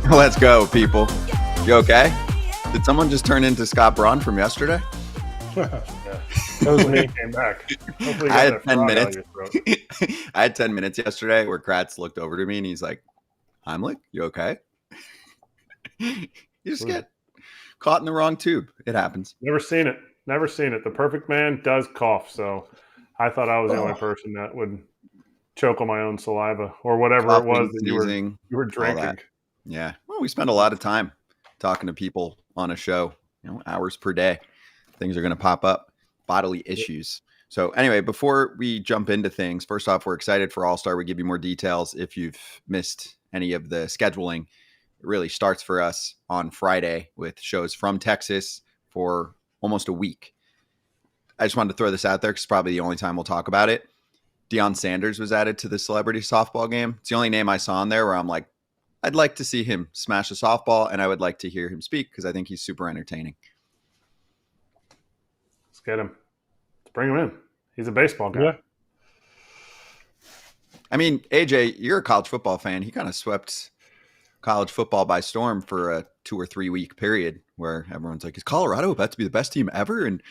Let's go, people. You okay? Did someone just turn into Scott Braun from yesterday? Yeah. That was when he came back. Hopefully I had 10 minutes. I had 10 minutes yesterday where Kratz looked over to me and he's like, Heimlich, you okay? You just get caught in the wrong tube. It happens. Never seen it. The perfect man does cough, so I thought I was the only person that would choke on my own saliva or whatever Coughing, it was that sneezing, you were drinking. Yeah. Well, we spend a lot of time talking to people on a show, hours per day. Things are going to pop up, bodily issues. So anyway, before we jump into things, first off, we're excited for All-Star. We give you more details if you've missed any of the scheduling. It really starts for us on Friday with shows from Texas for almost a week. I just wanted to throw this out there because it's probably the only time we'll talk about it. Deion Sanders was added to the celebrity softball game. It's the only name I saw on there where I'm like, I'd like to see him smash a softball, and I would like to hear him speak because I think he's super entertaining. Let's get him. Let's bring him in. He's a baseball guy. Yeah. I mean, AJ, you're a college football fan. He kind of swept college football by storm for a 2 or 3 week period where everyone's like, is Colorado about to be the best team ever? And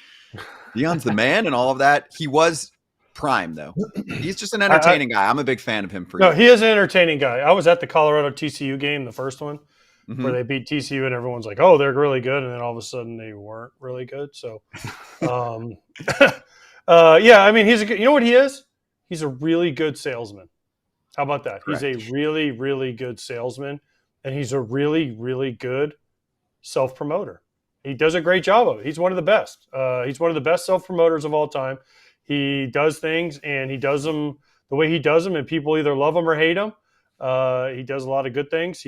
Deion's the man and all of that. He was prime, though. He's just an entertaining guy. I'm a big fan of him. He is an entertaining guy. I was at the Colorado TCU game, the first one, where they beat TCU, and everyone's like, oh, they're really good. And then all of a sudden they weren't really good. So, yeah, I mean, he's a good, you know what he is? He's a really good salesman. How about that? Correct. He's a really, really good salesman, and he's a really, really good self-promoter. He does a great job of it. He's one of the best. He's one of the best self-promoters of all time. He does things, and he does them the way he does them, and people either love him or hate him. He does a lot of good things.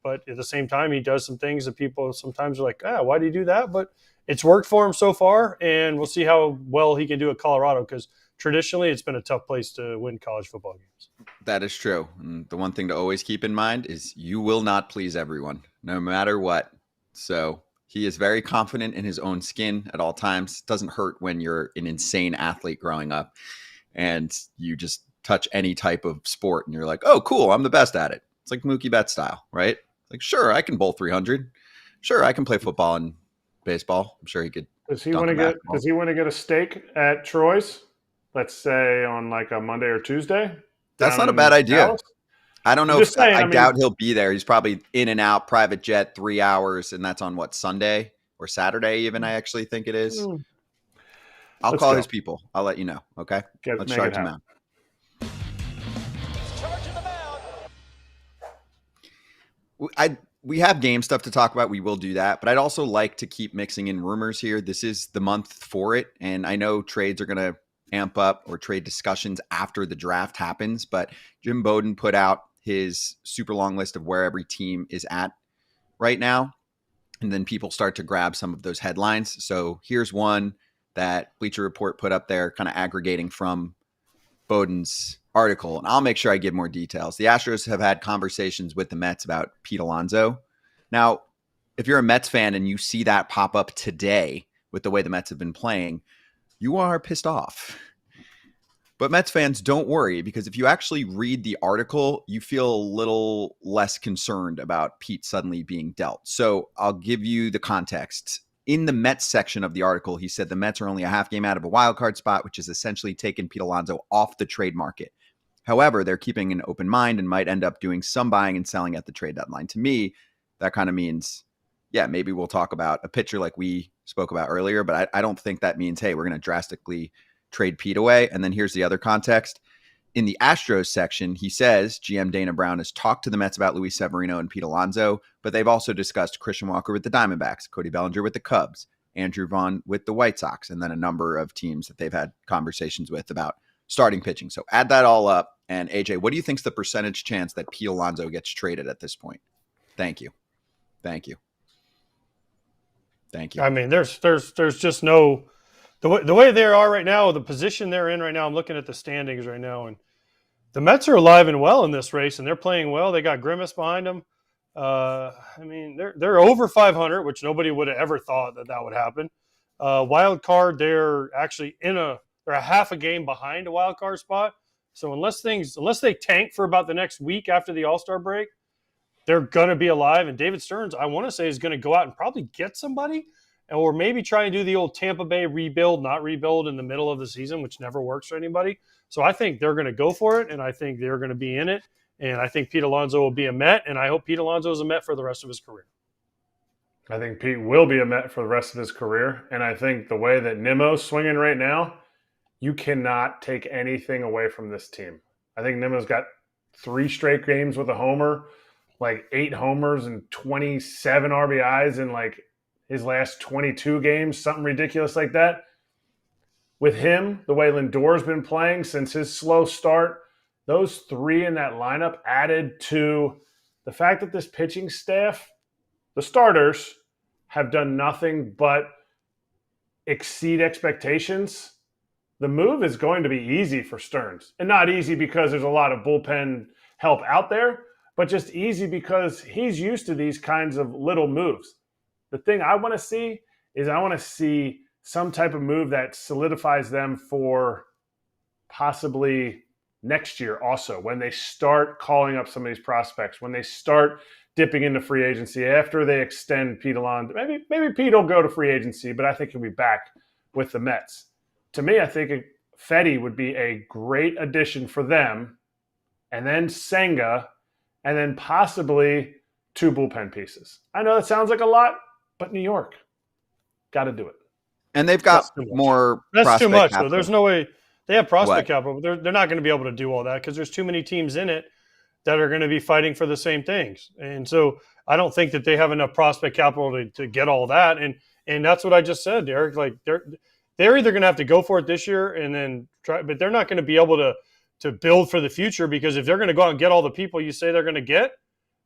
But at the same time, he does some things that people sometimes are like, why do you do that? But it's worked for him so far, and we'll see how well he can do at Colorado because traditionally it's been a tough place to win college football games. That is true. And the one thing to always keep in mind is you will not please everyone, no matter what. So he is very confident in his own skin at all times. Doesn't hurt when you're an insane athlete growing up and you just touch any type of sport and you're like, oh, cool, I'm the best at it. It's like Mookie Betts style, right? Like, sure, I can bowl 300. Sure, I can play football and baseball. I'm sure he could. Does he want to get a steak at Troy's? Let's say on like a Monday or Tuesday. That's not a bad idea. Dallas? I don't know if I doubt he'll be there. He's probably in and out, private jet, 3 hours, and that's on what, Sunday or Saturday even, I actually think it is. I'll call his people. I'll let you know, okay? Let's charge him out. We have game stuff to talk about. We will do that, but I'd also like to keep mixing in rumors here. This is the month for it, and I know trades are going to amp up or trade discussions after the draft happens, but Jim Bowden put out his super long list of where every team is at right now, and then people start to grab some of those headlines. So here's one that Bleacher Report put up there, kind of aggregating from Bowden's article, and I'll make sure I give more details. The Astros have had conversations with the Mets about Pete Alonso. Now, if you're a Mets fan and you see that pop up today with the way the Mets have been playing, you are pissed off. But Mets fans, don't worry, because if you actually read the article, you feel a little less concerned about Pete suddenly being dealt. So I'll give you the context. In the Mets section of the article, he said the Mets are only a half game out of a wild card spot, which has essentially taken Pete Alonso off the trade market. However, they're keeping an open mind and might end up doing some buying and selling at the trade deadline. To me, that kind of means, yeah, maybe we'll talk about a pitcher like we spoke about earlier, but I don't think that means, hey, we're going to drastically trade Pete away. And then here's the other context. In the Astros section, he says GM Dana Brown has talked to the Mets about Luis Severino and Pete Alonso, but they've also discussed Christian Walker with the Diamondbacks, Cody Bellinger with the Cubs, Andrew Vaughn with the White Sox, and then a number of teams that they've had conversations with about starting pitching. So add that all up. And AJ, what do you think's the percentage chance that Pete Alonso gets traded at this point? Thank you. Thank you. Thank you. I mean, there's just no the way they are right now, the position they're in right now. I'm looking at the standings right now, and the Mets are alive and well in this race, and they're playing well. They got Grimace behind them. I mean, they're over 500, which nobody would have ever thought that would happen. Wild card, they're actually they're a half a game behind a wild card spot. So unless they tank for about the next week after the All-Star break, they're going to be alive. And David Stearns, I want to say, is going to go out and probably get somebody, or maybe try and do the old Tampa Bay rebuild, not rebuild in the middle of the season, which never works for anybody. So I think they're going to go for it, and I think they're going to be in it. And I think Pete Alonso will be a Met, and I hope Pete Alonso is a Met for the rest of his career. I think Pete will be a Met for the rest of his career. And I think the way that Nimmo's swinging right now, you cannot take anything away from this team. I think Nimmo's got 3 straight games with a homer, like 8 homers and 27 RBIs in like his last 22 games, something ridiculous like that. With him, the way Lindor's been playing since his slow start, those 3 in that lineup added to the fact that this pitching staff, the starters, have done nothing but exceed expectations. The move is going to be easy for Stearns. And not easy because there's a lot of bullpen help out there, but just easy because he's used to these kinds of little moves. The thing I want to see is I want to see some type of move that solidifies them for possibly next year also, when they start calling up some of these prospects, when they start dipping into free agency after they extend Pete Alonso. Maybe Pete will go to free agency, but I think he'll be back with the Mets. To me, I think Fedde would be a great addition for them, and then Senga, and then possibly 2 bullpen pieces. I know that sounds like a lot, but New York, got to do it. And they've got more. That's too much, capital. though. There's no way they have prospect capital, but they're not going to be able to do all that because there's too many teams in it that are going to be fighting for the same things. And so I don't think that they have enough prospect capital to get all that. And that's what I just said, Derek. Like they're either going to have to go for it this year and then try, but they're not going to be able to build for the future, because if they're going to go out and get all the people you say they're going to get,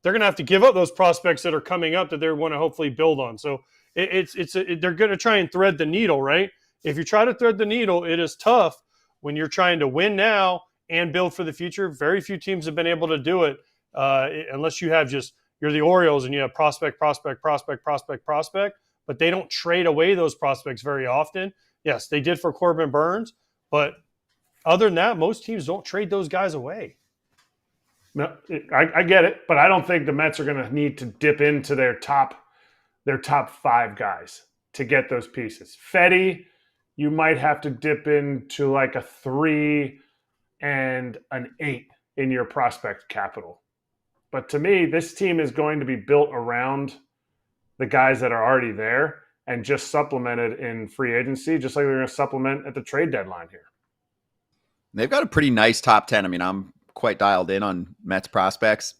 they're going to have to give up those prospects that are coming up that they want to hopefully build on. So they're going to try and thread the needle, right? If you try to thread the needle, it is tough when you're trying to win now and build for the future. Very few teams have been able to do it unless you have you're the Orioles and you have prospect, but they don't trade away those prospects very often. Yes, they did for Corbin Burns, but other than that, most teams don't trade those guys away. No, I get it, but I don't think the Mets are going to need to dip into their top 5 guys to get those pieces. Fedde, you might have to dip into like a 3 and an 8 in your prospect capital. But to me, this team is going to be built around the guys that are already there and just supplemented in free agency, just like they're going to supplement at the trade deadline here. They've got a pretty nice top 10. I mean, I'm quite dialed in on Mets prospects.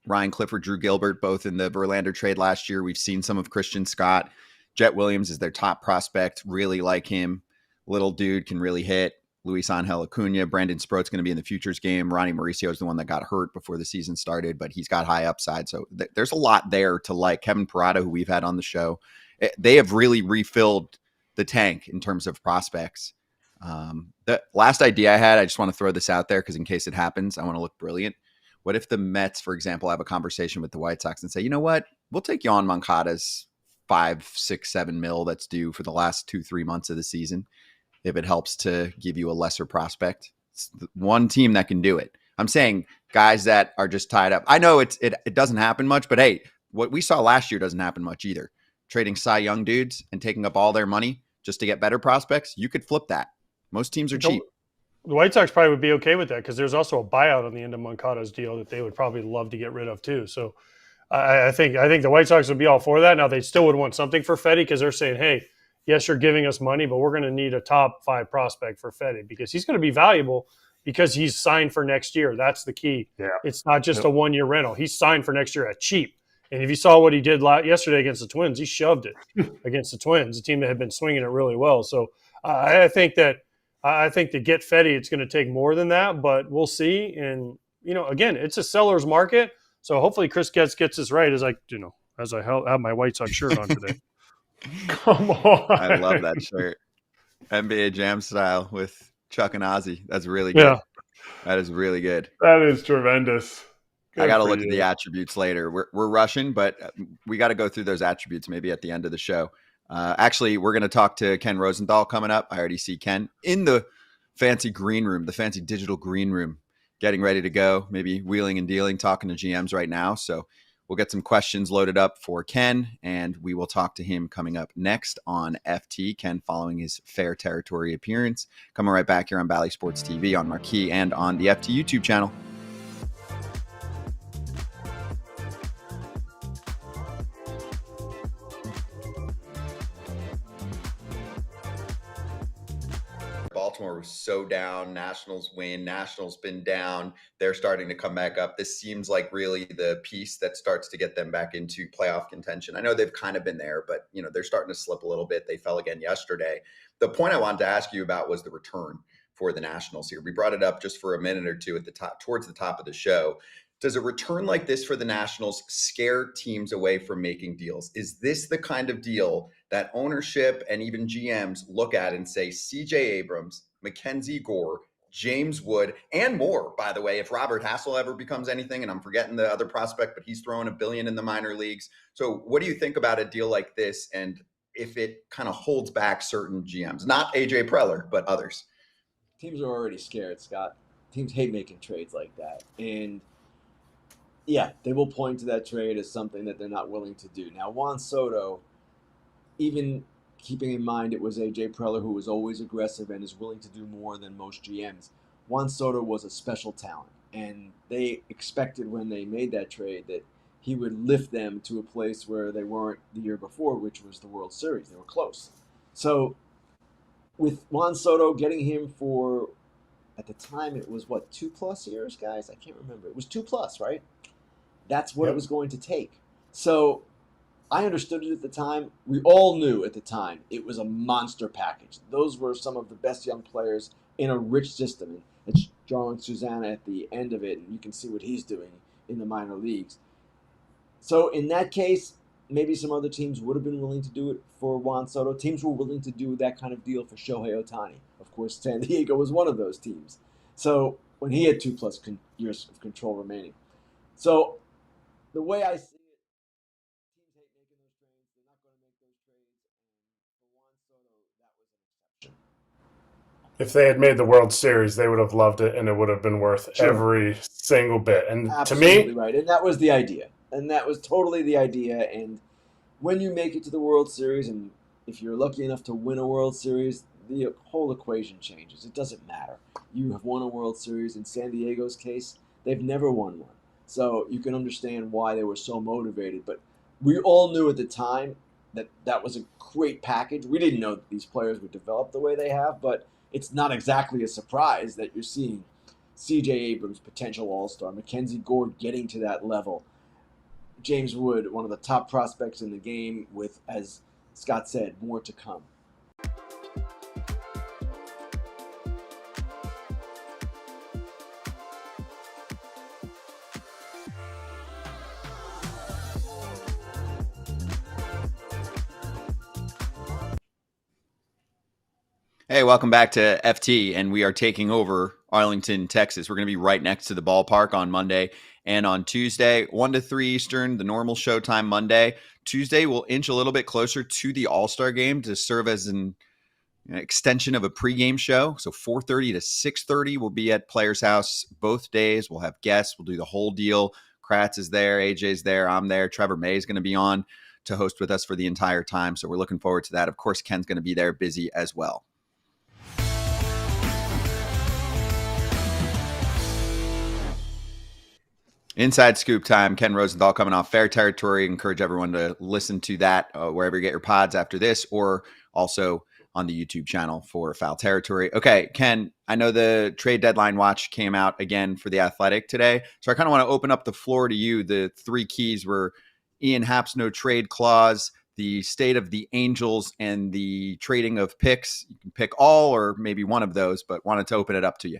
Ryan Clifford, Drew Gilbert, both in the Verlander trade last year. We've seen some of Christian Scott. Jet Williams is their top prospect. Really like him. Little dude, can really hit. Luis Angel Acuna. Brandon Sproat's going to be in the futures game. Ronnie Mauricio is the one that got hurt before the season started, but he's got high upside. So there's a lot there to like. Kevin Parada, who we've had on the show, they have really refilled the tank in terms of prospects. The last idea I had, I just want to throw this out there because in case it happens, I want to look brilliant. What if the Mets, for example, have a conversation with the White Sox and say, you know what, we'll take Yohan Moncada's 5, 6, 7 mil that's due for the last 2-3 months of the season, if it helps to give you a lesser prospect. It's one team that can do it. I'm saying guys that are just tied up. I know it doesn't happen much, but hey, what we saw last year doesn't happen much either. Trading Cy Young dudes and taking up all their money just to get better prospects, you could flip that. Most teams are cheap. The White Sox probably would be okay with that because there's also a buyout on the end of Moncada's deal that they would probably love to get rid of too. So I think the White Sox would be all for that. Now they still would want something for Fedde because they're saying, hey, yes, you're giving us money, but we're going to need a top 5 prospect for Fedde because he's going to be valuable because he's signed for next year. That's the key. Yeah. It's not just a 1-year rental. He's signed for next year at cheap. And if you saw what he did yesterday against the Twins, he shoved it against the Twins, a team that had been swinging it really well. So I think to get Fedde, it's going to take more than that, but we'll see. And, again, it's a seller's market. So hopefully Chris gets this right as I have my White Sox shirt on today. Come on. I love that shirt. NBA Jam style with Chuck and Ozzy. That's really good. Yeah. That is really good. That is tremendous. Good. I got to look at the attributes later. We're rushing, but we got to go through those attributes maybe at the end of the show. Actually, we're going to talk to Ken Rosenthal coming up. I already see Ken in the fancy green room, the fancy digital green room, getting ready to go, maybe wheeling and dealing, talking to GMs right now. So We'll get some questions loaded up for Ken, and we will talk to him coming up next on FT. Ken following his Fair Territory appearance. Coming right back here on Bally Sports TV, on Marquee, and on the FT YouTube channel. Baltimore was so down. Nationals win. Nationals been down. They're starting to come back up. This seems like really the piece that starts to get them back into playoff contention. I know they've kind of been there, but they're starting to slip a little bit. They fell again yesterday. The point I wanted to ask you about was the return for the Nationals here. We brought it up just for a minute or two at the top, towards the top of the show. Does a return like this for the Nationals scare teams away from making deals? Is this the kind of deal that ownership and even GMs look at and say, CJ Abrams, Mackenzie Gore, James Wood, and more, by the way, if Robert Hassel ever becomes anything, and I'm forgetting the other prospect, but he's throwing $1 billion in the minor leagues. So what do you think about a deal like this, and if it kind of holds back certain GMs, not AJ Preller, but others? Teams are already scared, Scott. Teams hate making trades like that. And yeah, they will point to that trade as something that they're not willing to do. Now, Juan Soto, even keeping in mind it was A.J. Preller who was always aggressive and is willing to do more than most GMs, Juan Soto was a special talent. And they expected when they made that trade that he would lift them to a place where they weren't the year before, which was the World Series. They were close. So with Juan Soto, getting him for, at the time, it was 2+ years, guys? I can't remember. It was 2+, right? That's what it was going to take. So I understood it at the time. We all knew at the time it was a monster package. Those were some of the best young players in a rich system. And it's drawing Susanna at the end of it, and you can see what he's doing in the minor leagues. So in that case, maybe some other teams would have been willing to do it for Juan Soto. Teams were willing to do that kind of deal for Shohei Ohtani. Of course, San Diego was one of those teams. So when he had 2+ years of control remaining. So the way I see it, teams hate making those trades. They're not going to make those trades. And for Juan Soto, that was an exception. If they had made the World Series, they would have loved it, and it would have been worth every single bit. And Absolutely to me, right. And that was the idea. And that was totally the idea. And when you make it to the World Series, and if you're lucky enough to win a World Series, the whole equation changes. It doesn't matter. You have won a World Series. In San Diego's case, they've never won one. So you can understand why they were so motivated. But we all knew at the time that that was a great package. We didn't know that these players would develop the way they have, but it's not exactly a surprise that you're seeing C.J. Abrams, potential all-star, Mackenzie Gore getting to that level, James Wood, one of the top prospects in the game with, as Scott said, more to come. Hey, welcome back to FT, and we are taking over Arlington, Texas. We're going to be right next to the ballpark on Monday and on Tuesday, 1 to 3 Eastern, the normal showtime Monday. Tuesday, we'll inch a little bit closer to the All-Star game to serve as an extension of a pregame show. So 4:30 to 6:30, we'll be at Players House both days. We'll have guests. We'll do the whole deal. Kratz is there. AJ's there. I'm there. Trevor May is going to be on to host with us for the entire time. So we're looking forward to that. Of course, Ken's going to be there busy as well. Inside Scoop time. Ken Rosenthal coming off Fair Territory. Encourage everyone to listen to that wherever you get your pods after this, or also on the YouTube channel for Foul Territory. Okay, Ken, I know the trade deadline watch came out again for The Athletic today, so I kind of want to open up the floor to you. The 3 keys were Ian Happ's no trade clause, the state of the Angels, and the trading of picks. You can pick all or maybe one of those, but wanted to open it up to you.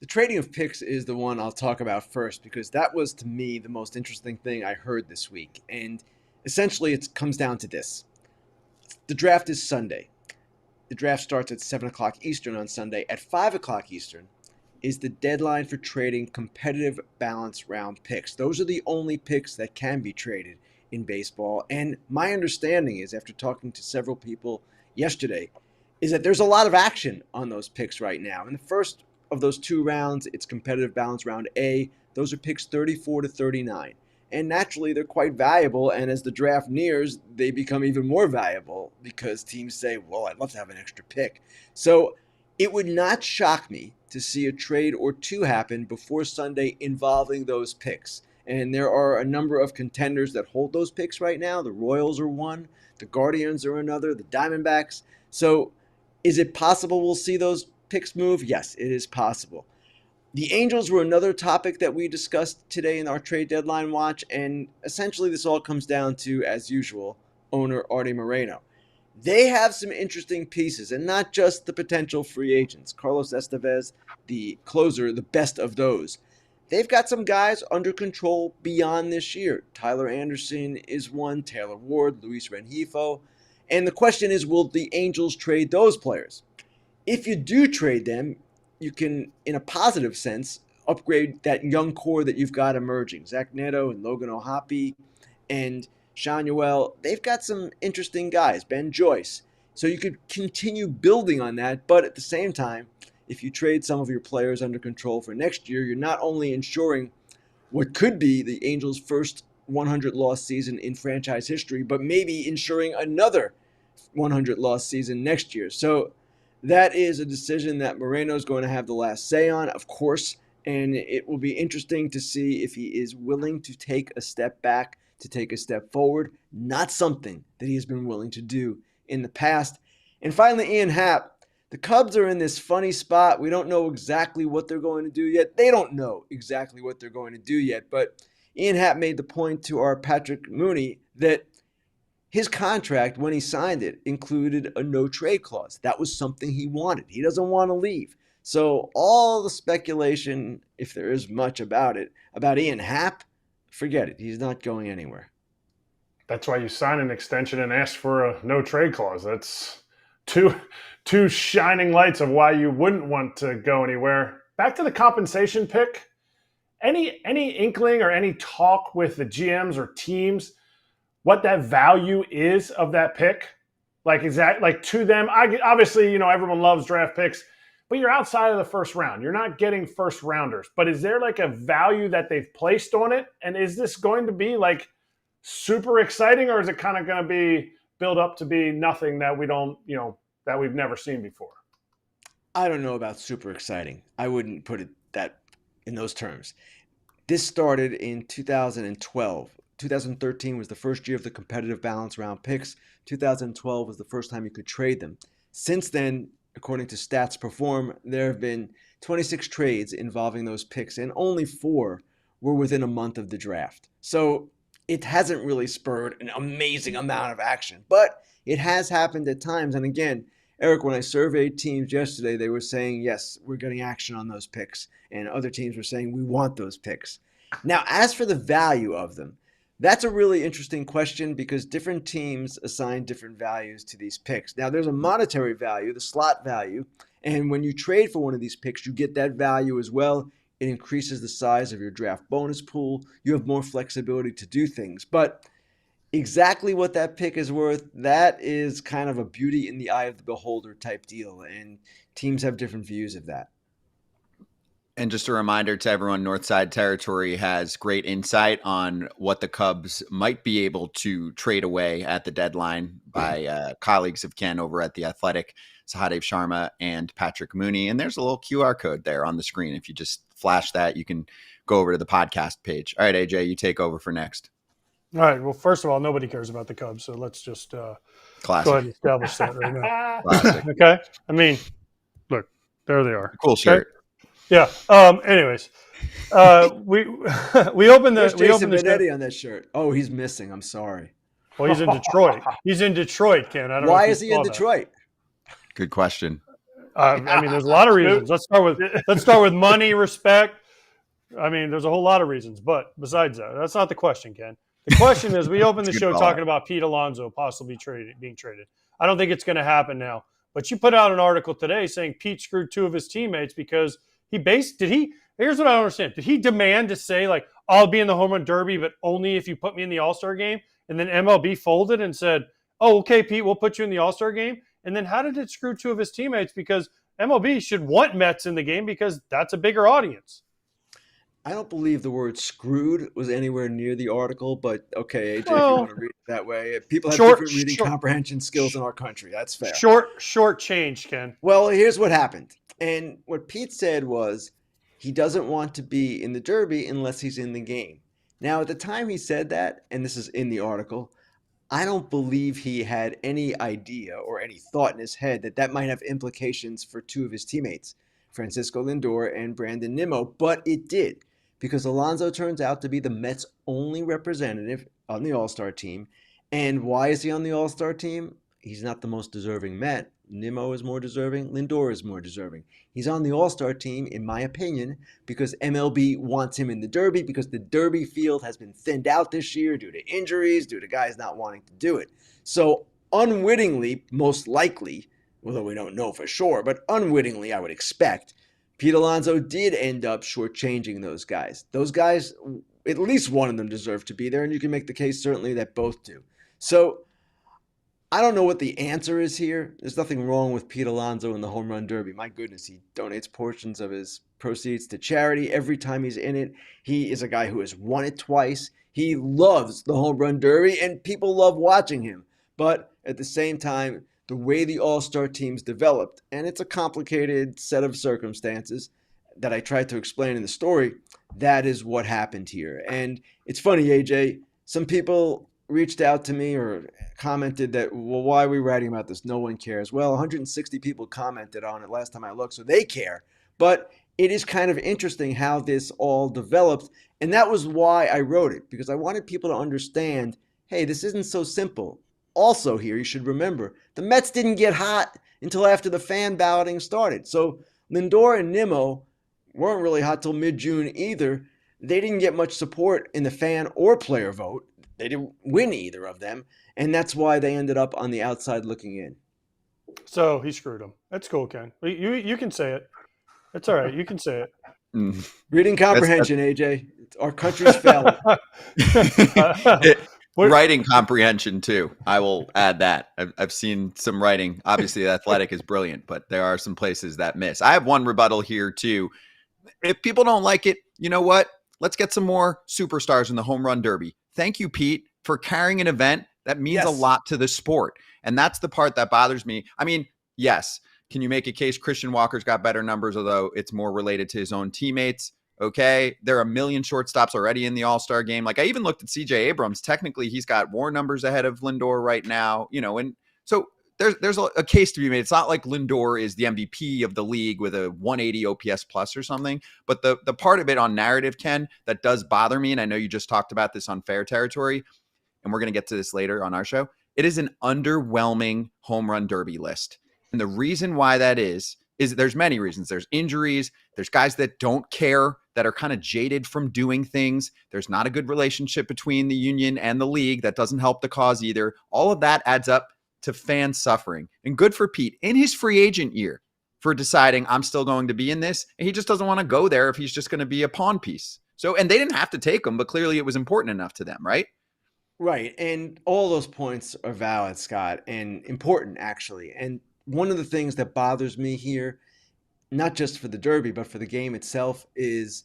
The trading of picks is the one I'll talk about first, because that was, to me, the most interesting thing I heard this week. And essentially, it comes down to this. The draft is Sunday. The draft starts at 7 o'clock Eastern on Sunday. At 5 o'clock Eastern is the deadline for trading competitive balance round picks. Those are the only picks that can be traded in baseball. And my understanding is, after talking to several people yesterday, is that there's a lot of action on those picks right now. In the first of those 2 rounds, it's competitive balance round A. Those are picks 34 to 39. and naturally they're quite valuable. And as the draft nears, they become even more valuable because teams say, well, I'd love to have an extra pick. So it would not shock me to see a trade or two happen before Sunday involving those picks. And there are a number of contenders that hold those picks right now. The Royals are one, the Guardians are another, the Diamondbacks. So is it possible we'll see those picks move? Yes, it is possible. The Angels were another topic that we discussed today in our trade deadline watch. And essentially this all comes down to, as usual, owner Artie Moreno. They have some interesting pieces, and not just the potential free agents. Carlos Estevez, the closer, the best of those. They've got some guys under control beyond this year. Tyler Anderson is one, Taylor Ward, Luis Rengifo. And the question is, will the Angels trade those players? If you do trade them, you can, in a positive sense, upgrade that young core that you've got emerging. Zach Neto and Logan O'Hoppe and Sean Newell. They've got some interesting guys, Ben Joyce. So you could continue building on that, but at the same time, if you trade some of your players under control for next year, you're not only ensuring what could be the Angels' first 100-loss season in franchise history, but maybe ensuring another 100-loss season next year. So that is a decision that Moreno's going to have the last say on, of course, and it will be interesting to see if he is willing to take a step back, to take a step forward, not something that he has been willing to do in the past. And finally, Ian Happ. The Cubs are in this funny spot. We don't know exactly what they're going to do yet. They don't know exactly what they're going to do yet. But Ian Happ made the point to our Patrick Mooney that his contract, when he signed it, included a no-trade clause. That was something he wanted. He doesn't want to leave. So all the speculation, if there is much about it, about Ian Happ, forget it. He's not going anywhere. That's why you sign an extension and ask for a no-trade clause. That's two shining lights of why you wouldn't want to go anywhere. Back to the compensation pick. Any inkling or any talk with the GMs or teams what that value is of that pick? Like, is that like to them? Obviously, everyone loves draft picks, but you're outside of the first round. You're not getting first rounders. But is there like a value that they've placed on it? And is this going to be like super exciting, or is it kind of going to be build up to be nothing that we don't, that we've never seen before? I don't know about super exciting. I wouldn't put it that in those terms. This started in 2012. 2013 was the first year of the competitive balance round picks. 2012 was the first time you could trade them. Since then, according to Stats Perform, there have been 26 trades involving those picks, and only 4 were within a month of the draft. So it hasn't really spurred an amazing amount of action, but it has happened at times. And again, Eric, when I surveyed teams yesterday, they were saying, yes, we're getting action on those picks. And other teams were saying, we want those picks. Now, as for the value of them, that's a really interesting question because different teams assign different values to these picks. Now, there's a monetary value, the slot value. And when you trade for one of these picks, you get that value as well. It increases the size of your draft bonus pool. You have more flexibility to do things. But exactly what that pick is worth, that is kind of a beauty in the eye of the beholder type deal. And teams have different views of that. And just a reminder to everyone, Northside Territory has great insight on what the Cubs might be able to trade away at the deadline by colleagues of Ken over at The Athletic, Sahadev Sharma and Patrick Mooney. And there's a little QR code there on the screen. If you just flash that, you can go over to the podcast page. All right, AJ, you take over for next. All right. Well, first of all, nobody cares about the Cubs, so let's just go ahead and establish that right now. Classic. Okay. I mean, look, there they are. Cool shirt. Okay? Yeah. Anyways, we opened the Jason Benetti on that shirt. Oh, he's missing. I'm sorry. Well, he's in Detroit. He's in Detroit, Ken. I don't know. Why is he in Detroit? Good question. I mean, there's a lot of reasons. Let's start with money, respect. I mean, there's a whole lot of reasons. But besides that, that's not the question, Ken. The question is, we opened the show talking about Pete Alonso possibly being traded. I don't think it's going to happen now. But you put out an article today saying Pete screwed 2 of his teammates because here's what I don't understand. Did he demand to say, like, I'll be in the home run derby, but only if you put me in the All-Star game? And then MLB folded and said, oh, okay, Pete, we'll put you in the All-Star game. And then how did it screw 2 of his teammates? Because MLB should want Mets in the game because that's a bigger audience. I don't believe the word screwed was anywhere near the article, but okay, AJ, if you Well, want to read it that way. People have short, different reading short, comprehension skills in our country. That's fair. short change, Ken. Well, here's what happened. And what Pete said was he doesn't want to be in the Derby unless he's in the game. Now, at the time he said that, and this is in the article, I don't believe he had any idea or any thought in his head that that might have implications for two of his teammates, Francisco Lindor and Brandon Nimmo, but it did because Alonso turns out to be the Mets' only representative on the All-Star team. And why is he on the All-Star team? He's not the most deserving Met. Nimmo is more deserving. Lindor is more deserving. He's on the All-Star team, in my opinion, because MLB wants him in the Derby because the Derby field has been thinned out this year due to injuries, due to guys not wanting to do it. So unwittingly, most likely, although we don't know for sure, but unwittingly, I would expect, Pete Alonso did end up shortchanging those guys. Those guys, at least one of them deserve to be there, and you can make the case certainly that both do. So I don't know what the answer is here. There's nothing wrong with Pete Alonso in the Home Run Derby. My goodness, he donates portions of his proceeds to charity every time he's in it. He is a guy who has won it twice. He loves the Home Run Derby, and people love watching him. But at the same time, the way the All-Star teams developed, and it's a complicated set of circumstances that I tried to explain in the story, that is what happened here. And it's funny, AJ, some people reached out to me or commented that, well, why are we writing about this? No one cares. Well, 160 people commented on it last time I looked, so they care. But it is kind of interesting how this all developed. And that was why I wrote it, because I wanted people to understand, hey, this isn't so simple. Also here, you should remember, the Mets didn't get hot until after the fan balloting started. So Lindor and Nimmo weren't really hot till mid-June either. They didn't get much support in the fan or player vote. They didn't win either of them, and that's why they ended up on the outside looking in. So he screwed him. That's cool, Ken. You can say it. It's all right. You can say it. Reading comprehension, AJ. Our country's failing. Writing comprehension, too. I will add that. I've seen some writing. Obviously, the Athletic is brilliant, but there are some places that miss. I have one rebuttal here, too. If people don't like it, you know what? Let's get some more superstars in the Home Run Derby. Thank you, Pete, for carrying an event that means a lot to the sport. And that's the part that bothers me. I mean, yes, can you make a case Christian Walker's got better numbers, although it's more related to his own teammates? Okay, there are a million shortstops already in the All-Star game. Like, I even looked at CJ Abrams. Technically, he's got more numbers ahead of Lindor right now, you know, and so there's a case to be made. It's not like Lindor is the MVP of the league with a 180 OPS plus or something. But the part of it on narrative, Ken, that does bother me, and I know you just talked about this on Fair Territory, and we're going to get to this later on our show. It is an underwhelming home run derby list. And the reason why that is there's many reasons. There's injuries. There's guys that don't care, that are kind of jaded from doing things. There's not a good relationship between the union and the league. That doesn't help the cause either. All of that adds up to fan suffering. And good for Pete in his free agent year for deciding I'm still going to be in this. And he just doesn't want to go there if he's just going to be a pawn piece. So, and they didn't have to take him, but clearly it was important enough to them, right? Right. And all those points are valid, Scott, and important, actually. And one of the things that bothers me here, not just for the Derby, but for the game itself, is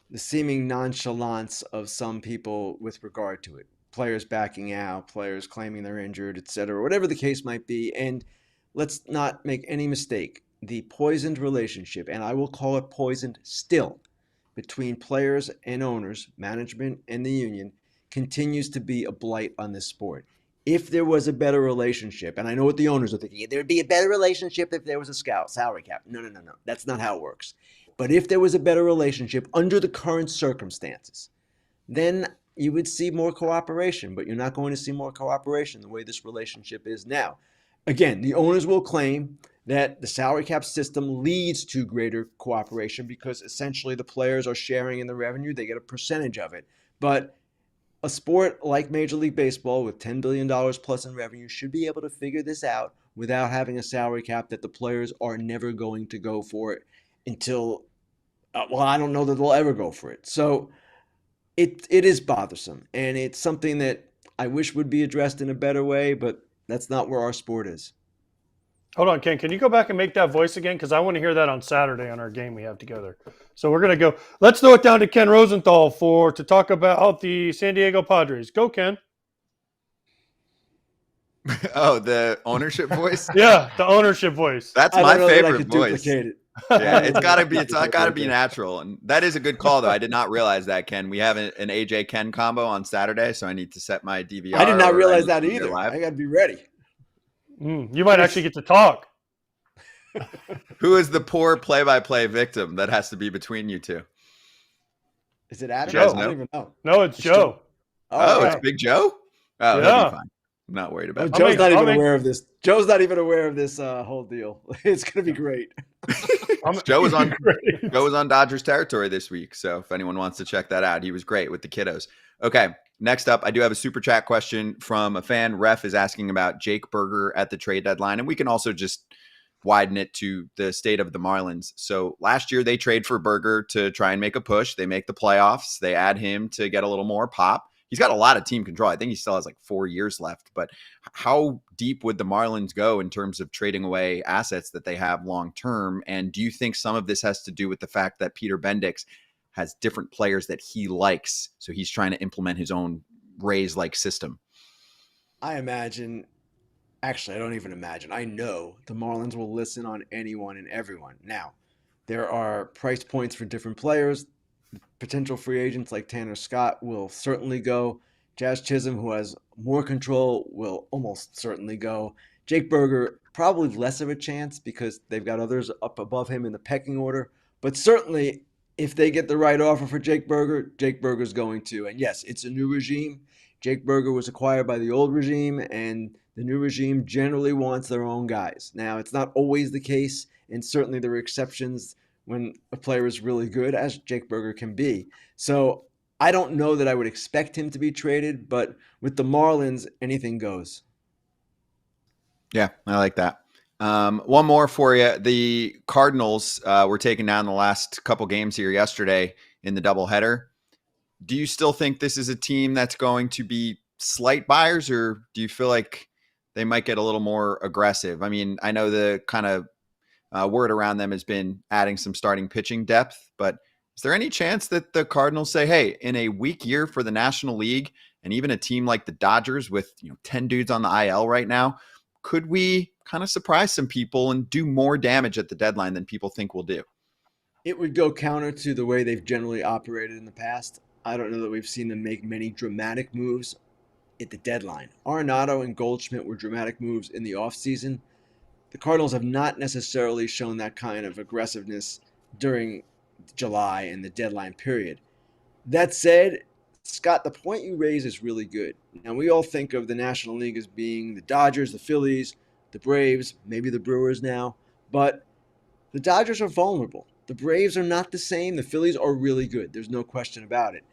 the seeming nonchalance of some people with regard to it. Players backing out, players claiming they're injured, etc., whatever the case might be. And let's not make any mistake. The poisoned relationship, and I will call it poisoned still, between players and owners, management and the union, continues to be a blight on this sport. If there was a better relationship, and I know what the owners are thinking, there would be a better relationship if there was a salary cap. No. That's not how it works. But if there was a better relationship under the current circumstances, then you would see more cooperation. But you're not going to see more cooperation the way this relationship is now. Again, the owners will claim that the salary cap system leads to greater cooperation because essentially the players are sharing in the revenue. They get a percentage of it. But a sport like Major League Baseball with $10 billion plus in revenue should be able to figure this out without having a salary cap that the players are never going to go for it until, I don't know that they'll ever go for it. So it is bothersome, and it's something that I wish would be addressed in a better way, but that's not where our sport is. Hold on, Ken. Can you go back and make that voice again? Because I want to hear that on Saturday on our game we have together. So we're going to go. Let's throw it down to Ken Rosenthal to talk about the San Diego Padres. Go, Ken. Oh, the ownership voice? Yeah, the ownership voice. That's I my don't know that I favorite could voice. duplicate it. Yeah, it's gotta be natural. And that is a good call, though. I did not realize that, Ken. We have an AJ Ken combo on Saturday, so I need to set my DVR. I did not or realize need that to be either. live. I got to be ready. You might actually get to talk. Who is the poor play-by-play victim that has to be between you two? Is it Adam? Joe. I don't even know. No, it's Joe. Oh, right. it's Big Joe? Oh, Yeah. he'll be fine. I'm not worried Oh, about it. Joe's not even aware of this. Joe's not even aware of this whole deal. It's going to be great. Joe was on Dodgers territory this week, so if anyone wants to check that out, he was great with the kiddos. Okay, next up, I do have a super chat question from a fan. Ref is asking about Jake Berger at the trade deadline, and we can also just widen it to the state of the Marlins. So last year they trade for Berger to try and make a push. They make the playoffs. They add him to get a little more pop. He's got a lot of team control. I think he still has like 4 years left. But how deep would the Marlins go in terms of trading away assets that they have long term? And do you think some of this has to do with the fact that Peter Bendix has different players that he likes, so he's trying to implement his own Rays-like system? I imagine, actually, I don't even imagine. I know the Marlins will listen on anyone and everyone. Now, there are price points for different players. Potential free agents like Tanner Scott will certainly go. Jazz Chisholm, who has more control, will almost certainly go. Jake Berger, probably less of a chance because they've got others up above him in the pecking order. But certainly, if they get the right offer for Jake Berger's going to. And yes, it's a new regime. Jake Berger was acquired by the old regime, and the new regime generally wants their own guys. Now, it's not always the case, and certainly there are exceptions when a player is really good, as Jake Berger can be. So I don't know that I would expect him to be traded, but with the Marlins, anything goes. Yeah, I like that. One more for you. The Cardinals were taken down the last couple games here yesterday in the doubleheader. Do you still think this is a team that's going to be slight buyers, or do you feel like they might get a little more aggressive? I mean, I know the kind of word around them has been adding some starting pitching depth, but is there any chance that the Cardinals say, hey, in a weak year for the National League and even a team like the Dodgers with 10 dudes on the IL right now, could we kind of surprise some people and do more damage at the deadline than people think we'll do? It would go counter to the way they've generally operated in the past. I don't know that we've seen them make many dramatic moves at the deadline. Arenado and Goldschmidt were dramatic moves in the offseason. The Cardinals have not necessarily shown that kind of aggressiveness during July and the deadline period. That said, Scott, the point you raise is really good. Now, we all think of the National League as being the Dodgers, the Phillies, the Braves, maybe the Brewers now, but the Dodgers are vulnerable. The Braves are not the same. The Phillies are really good. There's no question about it.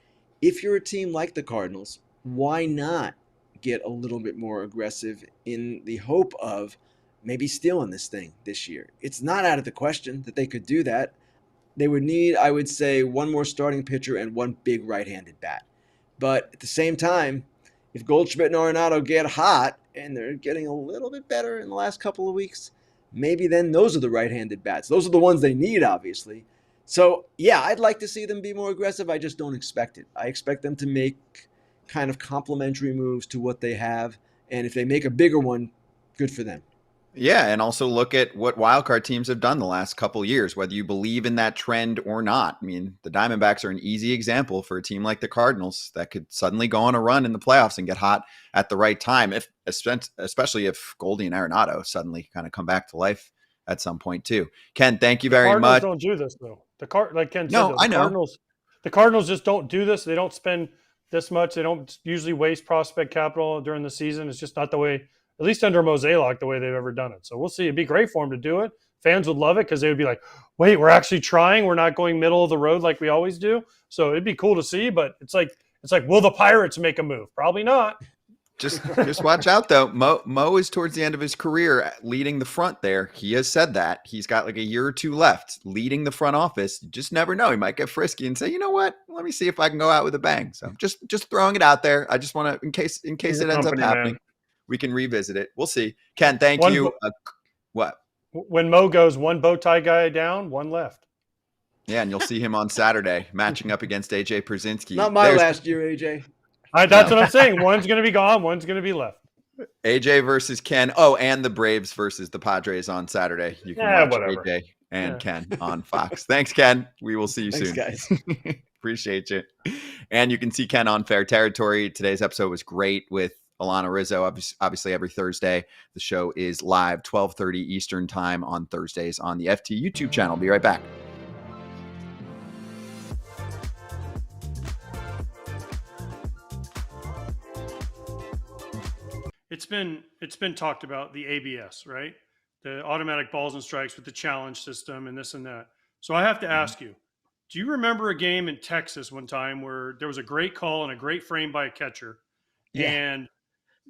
If you're a team like the Cardinals, why not get a little bit more aggressive in the hope of maybe stealing this thing this year? It's not out of the question that they could do that. They would need, I would say, one more starting pitcher and one big right-handed bat. But at the same time, if Goldschmidt and Arenado get hot and they're getting a little bit better in the last couple of weeks, maybe then those are the right-handed bats. Those are the ones they need, obviously. So, yeah, I'd like to see them be more aggressive. I just don't expect it. I expect them to make kind of complementary moves to what they have. And if they make a bigger one, good for them. Yeah, and also look at what wildcard teams have done the last couple of years, whether you believe in that trend or not. I mean, the Diamondbacks are an easy example for a team like the Cardinals that could suddenly go on a run in the playoffs and get hot at the right time, especially if Goldie and Arenado suddenly kind of come back to life at some point too. Ken, thank you very much. Cardinals don't do this though. Like Ken said, No, I know. The Cardinals just don't do this. They don't spend this much. They don't usually waste prospect capital during the season. It's just not the way, at least under Mozeliak, the way they've ever done it. So we'll see. It'd be great for them to do it. Fans would love it because they would be like, wait, we're actually trying. We're not going middle of the road like we always do. So it'd be cool to see, but it's like, will the Pirates make a move? Probably not. Just watch out though. Mo is towards the end of his career leading the front there. He has said that he's got like a year or two left leading the front office. You just never know. He might get frisky and say, you know what? Let me see if I can go out with a bang. So just throwing it out there. I just want to, in case it ends up happening, we can revisit it. We'll see. Ken, thank you. What? When Mo goes one bow tie guy down, one left. Yeah, and you'll see him on Saturday matching up against AJ Pierzynski. Not my last year, AJ. That's what I'm saying. One's going to be gone. One's going to be left. AJ versus Ken. Oh, and the Braves versus the Padres on Saturday. You can watch whatever. AJ and Ken on Fox. Thanks, Ken. We will see you Thanks, soon. guys. Appreciate you. And you can see Ken on Fair Territory. Today's episode was great with Alana Rizzo. Obviously, every Thursday, the show is live, 12:30 Eastern time on Thursdays on the FT YouTube channel. Be right back. It's been talked about, the ABS, right? The automatic balls and strikes with the challenge system and this and that. So I have to ask you, do you remember a game in Texas one time where there was a great call and a great frame by a catcher, and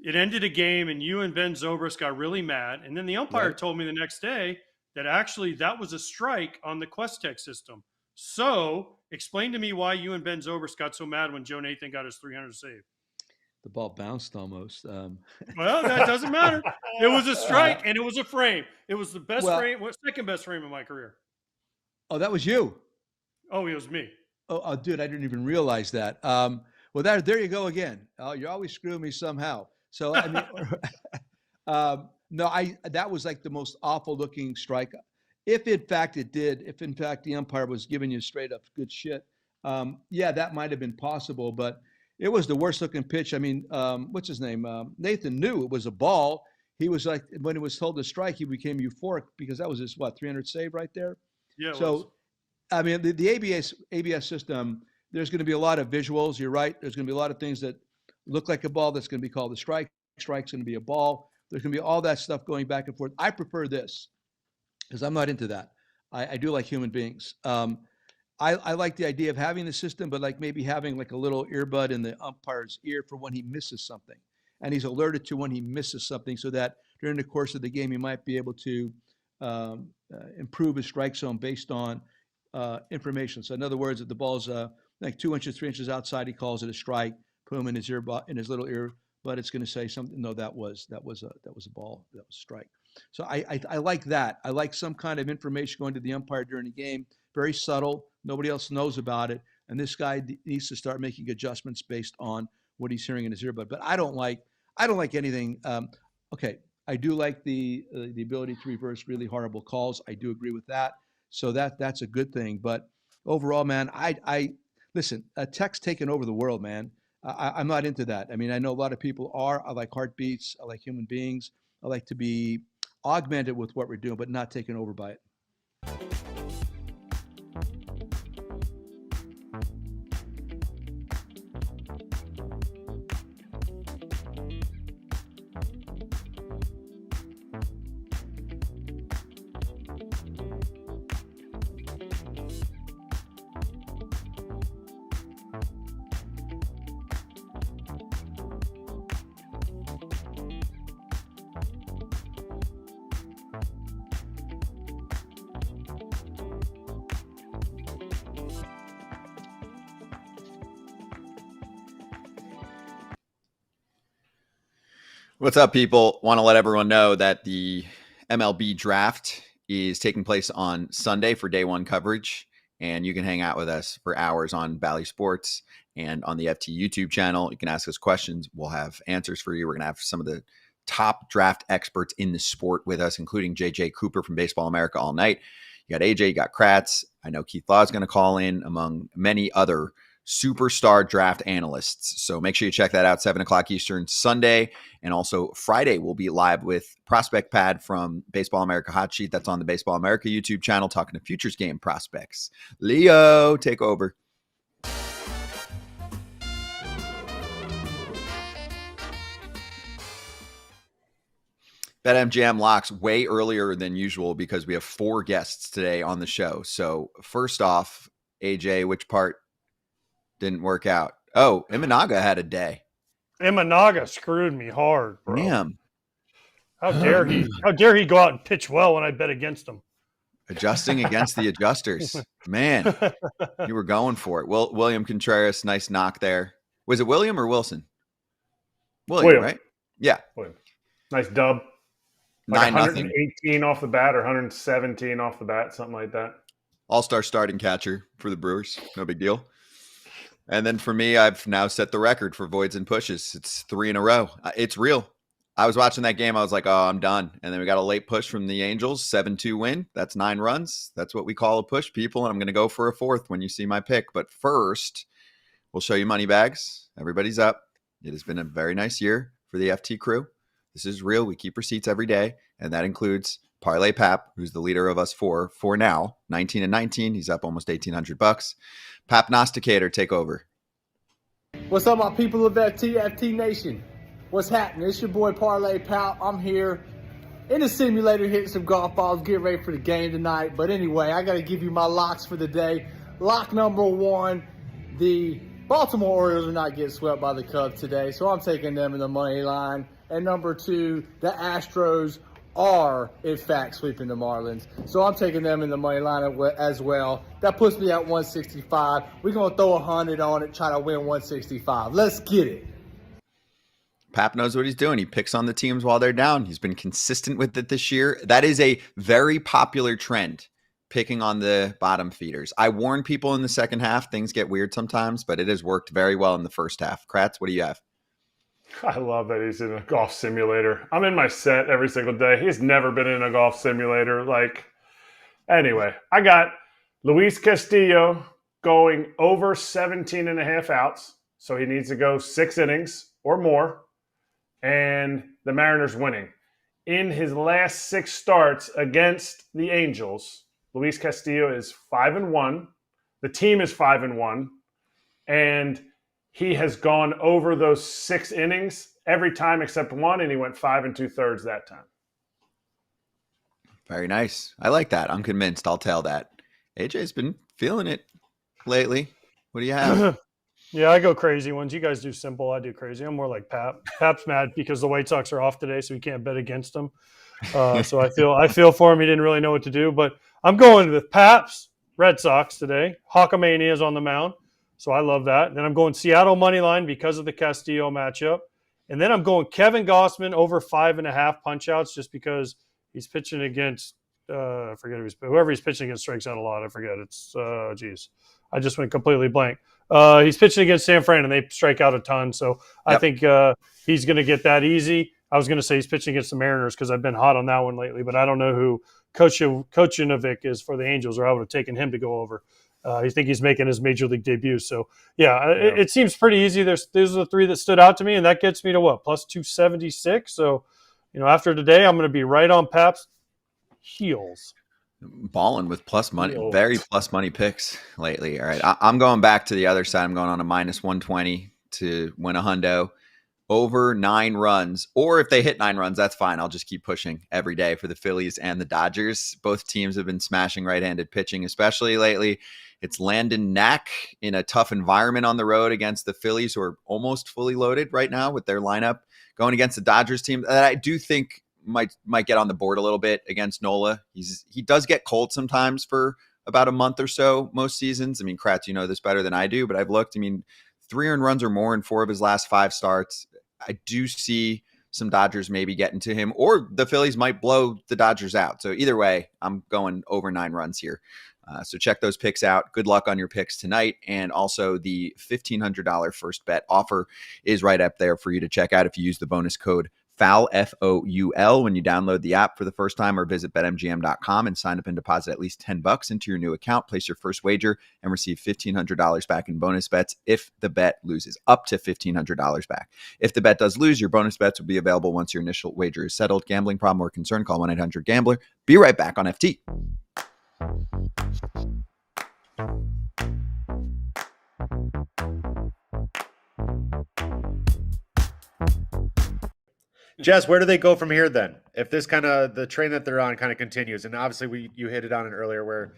it ended a game and you and Ben Zobrist got really mad, and then the umpire told me the next day that actually that was a strike on the Questec system. So explain to me why you and Ben Zobrist got so mad when Joe Nathan got his 300 save. The ball bounced almost. Well, that doesn't matter. It was a strike and it was a frame. It was the best frame, second best frame in my career. Oh, that was you. Oh, it was me. Oh, dude, I didn't even realize that. Well, there you go again. You're always screwing me somehow. So I mean, that was like the most awful looking strike. If in fact the umpire was giving you straight up good shit, that might have been possible, but it was the worst looking pitch. I mean, what's his name? Nathan knew it was a ball. He was like, when he was told to strike, he became euphoric because that was his 300 save right there. Yeah. So, I mean, the ABS system, there's going to be a lot of visuals. You're right. There's going to be a lot of things that look like a ball that's going to be called a strike. Strike's going to be a ball. There's going to be all that stuff going back and forth. I prefer this because I'm not into that. I do like human beings. I like the idea of having the system, but like maybe having like a little earbud in the umpire's ear for when he misses something. And he's alerted to when he misses something so that during the course of the game, he might be able to improve his strike zone based on information. So in other words, if the ball's like 2 inches, 3 inches outside, he calls it a strike, put him in his little ear, but it's going to say something. No, that was a ball. That was a strike. So I like that. I like some kind of information going to the umpire during the game. Very subtle. Nobody else knows about it. And this guy needs to start making adjustments based on what he's hearing in his earbud. But I don't like anything. Okay, I do like the ability to reverse really horrible calls. I do agree with that. So that's a good thing. But overall, man, I listen. Tech's taking over the world, man. I'm not into that. I mean, I know a lot of people are. I like heartbeats. I like human beings. I like to be augmented with what we're doing, but not taken over by it. What's up, people? Want to let everyone know that the MLB draft is taking place on Sunday for day one coverage, and you can hang out with us for hours on Bally Sports and on the FT YouTube channel. You can ask us questions. We'll have answers for you. We're going to have some of the top draft experts in the sport with us, including JJ Cooper from Baseball America all night. You got AJ, you got Kratz. I know Keith Law is going to call in, among many other superstar draft analysts. So make sure you check that out, 7 o'clock Eastern Sunday. And also Friday, we'll be live with Prospect Pad from Baseball America Hot Sheet. That's on the Baseball America YouTube channel, talking to futures game prospects. Leo, take over. BetMGM locks way earlier than usual because we have 4 guests today on the show. So first off, AJ, which part didn't work out? Oh, Imanaga had a day. Imanaga screwed me hard, bro. Damn. How dare he? How dare he go out and pitch well when I bet against him? Adjusting against the adjusters. Man, you were going for it. William Contreras, nice knock there. Was it William or Wilson? William, right? Yeah. William. Nice dub. Like 9-0. 118 off the bat or 117 off the bat, something like that. All-star starting catcher for the Brewers. No big deal. And then for me, I've now set the record for voids and pushes. It's 3 in a row. It's real. I was watching that game. I was like, oh, I'm done. And then we got a late push from the Angels, 7-2 win. That's 9 runs. That's what we call a push, people. And I'm going to go for a fourth when you see my pick. But first, we'll show you money bags. Everybody's up. It has been a very nice year for the FT crew. This is real. We keep receipts every day. And that includes Parlay Pap, who's the leader of us for now, 19 and 19. He's up almost $1,800. Pap Nosticator, take over. What's up, my people of FT Nation? What's happening? It's your boy Parlay Pal. I'm here in the simulator hitting some golf balls, getting ready for the game tonight. But anyway, I got to give you my locks for the day. Lock number 1, the Baltimore Orioles are not getting swept by the Cubs today, so I'm taking them in the money line. And number 2, the Astros are, in fact, sweeping the Marlins. So I'm taking them in the money line as well. That puts me at 165. We're going to throw 100 on it, try to win 165. Let's get it. Pap knows what he's doing. He picks on the teams while they're down. He's been consistent with it this year. That is a very popular trend, picking on the bottom feeders. I warn people in the second half, things get weird sometimes, but it has worked very well in the first half. Kratz, what do you have? I love that he's in a golf simulator. I'm in my set every single day. He's never been in a golf simulator. Anyway, I got Luis Castillo going over 17 and a half outs. So he needs to go 6 innings or more. And the Mariners winning. In his last 6 starts against the Angels, Luis Castillo is 5-1. The team is 5-1. And he has gone over those 6 innings every time except one, and he went 5 2/3 that time. Very nice. I like that. I'm convinced. I'll tell that. AJ's been feeling it lately. What do you have? Yeah, I go crazy ones. You guys do simple. I do crazy. I'm more like Pap. Pap's mad because the White Sox are off today, so he can't bet against them. So I feel for him. He didn't really know what to do, but I'm going with Pap's Red Sox today. Hawkamania is on the mound, so I love that. Then I'm going Seattle money line because of the Castillo matchup, and then I'm going Kevin Gausman over 5.5 punch outs just because he's pitching against. I forget whoever he's pitching against strikes out a lot. I forget. It's I just went completely blank. He's pitching against San Fran, and they strike out a ton. So I think he's going to get that easy. I was going to say he's pitching against the Mariners because I've been hot on that one lately, but I don't know who Kocinovic is for the Angels, or I would have taken him to go over. I think he's making his major league debut. So, it seems pretty easy. Those are the 3 that stood out to me, and that gets me to what? Plus 276. So, after today, I'm going to be right on Pap's heels. Balling with plus money, very plus money picks lately. All right, I'm going back to the other side. I'm going on a minus 120 to win a hundo over 9 runs. Or if they hit 9 runs, that's fine. I'll just keep pushing every day for the Phillies and the Dodgers. Both teams have been smashing right-handed pitching, especially lately. It's Landon Knack in a tough environment on the road against the Phillies, who are almost fully loaded right now with their lineup, going against the Dodgers team that I do think might get on the board a little bit against Nola. He does get cold sometimes for about a month or so most seasons. I mean, Kratz, you know this better than I do, but I've looked. I mean, 3 earned runs or more in 4 of his last 5 starts. I do see some Dodgers maybe getting to him, or the Phillies might blow the Dodgers out. So either way, I'm going over 9 runs here. So check those picks out. Good luck on your picks tonight. And also the $1,500 first bet offer is right up there for you to check out if you use the bonus code FOUL, FOUL, when you download the app for the first time, or visit BetMGM.com and sign up and deposit at least $10 into your new account. Place your first wager and receive $1,500 back in bonus bets if the bet loses, up to $1,500 back. If the bet does lose, your bonus bets will be available once your initial wager is settled. Gambling problem or concern, call 1-800-GAMBLER. Be right back on FT. Jess, where do they go from here then? If this the train that they're on kind of continues, and obviously you hit it on it earlier where,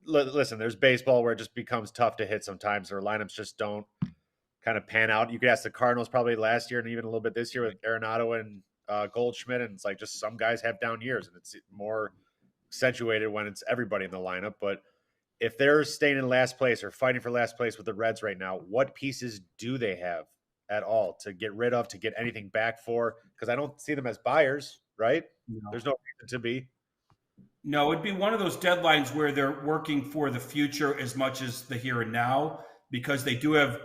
listen, there's baseball where it just becomes tough to hit sometimes, or lineups just don't kind of pan out. You could ask the Cardinals probably last year and even a little bit this year with Arenado and Goldschmidt, and it's like just some guys have down years, and it's more accentuated when it's everybody in the lineup. But if they're staying in last place or fighting for last place with the Reds right now, what pieces do they have at all to get rid of, to get anything back for? Because I don't see them as buyers. right? No. There's no reason to be. No, it'd be one of those deadlines where they're working for the future as much as the here and now, because they do have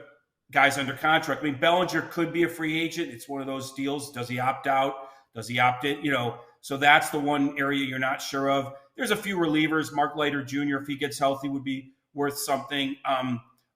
guys under contract. I mean, Bellinger could be a free agent. It's one of those deals. Does he opt out? Does he opt in? So that's the one area you're not sure of. There's a few relievers. Mark Leiter Jr., if he gets healthy, would be worth something.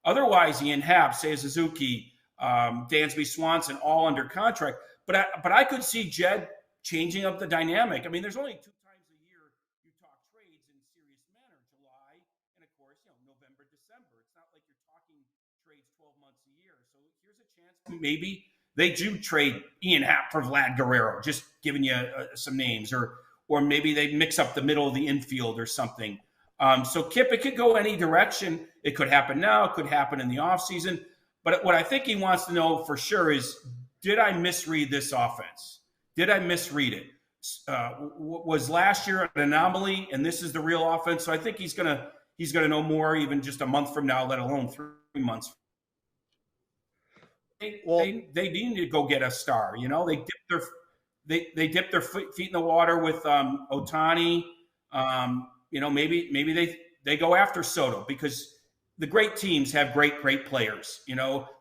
Otherwise, Ian Happ, Seiya Suzuki, Dansby Swanson, all under contract. But I could see Jed changing up the dynamic. I mean, there's only 2 times a year you talk trades in a serious manner: July and, of course, November, December. It's not like you're talking trades 12 months a year. So here's a chance maybe they do trade Ian Happ for Vlad Guerrero, just giving you some names, or maybe they mix up the middle of the infield or something. So Kip, it could go any direction. It could happen now. It could happen in the offseason. But what I think he wants to know for sure is, did I misread this offense? Did I misread it? Was last year an anomaly, and this is the real offense? So I think he's gonna know more even just a month from now, let alone 3 months. They need to go get a star. They dip their feet in the water with Ohtani. Maybe they go after Soto, because the great teams have great players.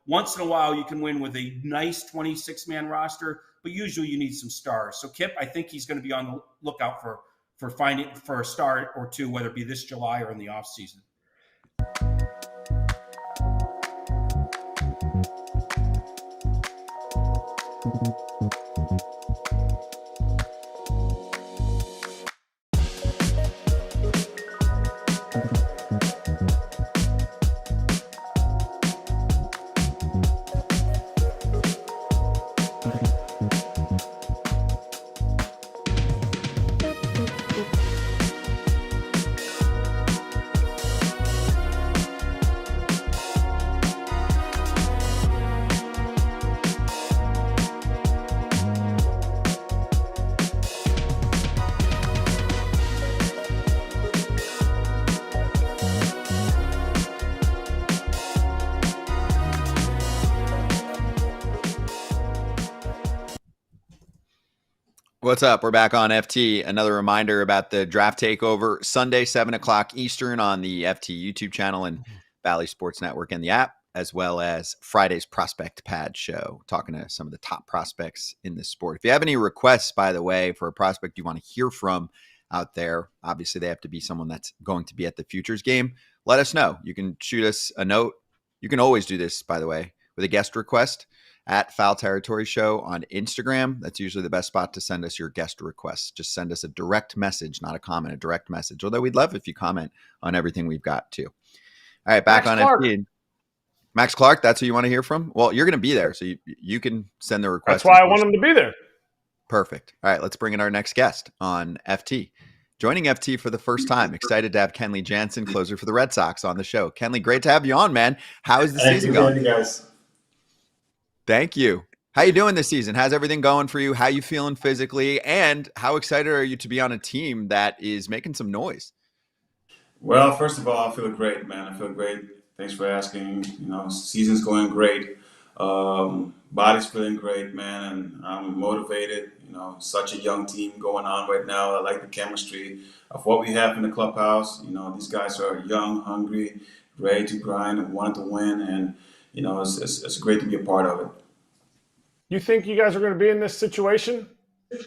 Once in a while you can win with a nice 26-man roster, but usually you need some stars. So Kip, I think he's going to be on the lookout for finding for a star or two, whether it be this July or in the offseason. What's up? We're back on FT. Another reminder about the draft takeover Sunday, 7:00 Eastern on the FT YouTube channel and Bally Sports Network and the app, as well as Friday's Prospect Pad show, talking to some of the top prospects in this sport. If you have any requests, by the way, for a prospect you want to hear from out there, obviously they have to be someone that's going to be at the Futures game. Let us know. You can shoot us a note. You can always do this, by the way, with a guest request at Foul Territory Show on Instagram. That's usually the best spot to send us your guest requests. Just send us a direct message, not a comment, a direct message. Although we'd love if you comment on everything we've got too. All right, back on FT. Max Clark, that's who you want to hear from? Well, you're going to be there, so you can send the request. That's why I want him to be there. Perfect. All right, let's bring in our next guest on FT. Joining FT for the first time, excited to have Kenley Jansen, closer for the Red Sox, on the show. Kenley, great to have you on, man. How is the season going? Thank you, guys. Thank you. How you doing this season? How's everything going for you? How you feeling physically? And how excited are you to be on a team that is making some noise? Well, first of all, I feel great, man. I feel great. Thanks for asking. Season's going great. Body's feeling great, man, and I'm motivated. Such a young team going on right now. I like the chemistry of what we have in the clubhouse. These guys are young, hungry, ready to grind, and wanted to win, and it's great to be a part of it. You think you guys are going to be in this situation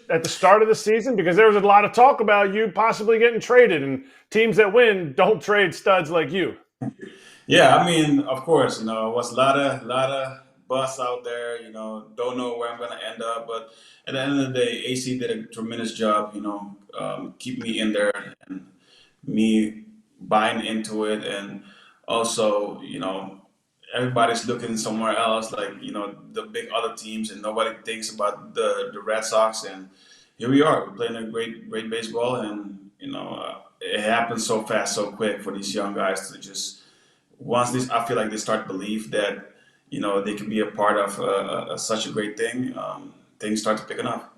at the start of the season? Because there was a lot of talk about you possibly getting traded, and teams that win don't trade studs like you. Yeah, I mean, of course, it was a lot of buzz out there. Don't know where I'm going to end up, but at the end of the day, AC did a tremendous job. Keep me in there and me buying into it, and also, everybody's looking somewhere else, like, the big other teams, and nobody thinks about the Red Sox. And here we are. We're playing a great baseball, and, it happens so fast, so quick for these young guys to just, I feel like they start to believe that, they can be a part of such a great thing, things start to picking up.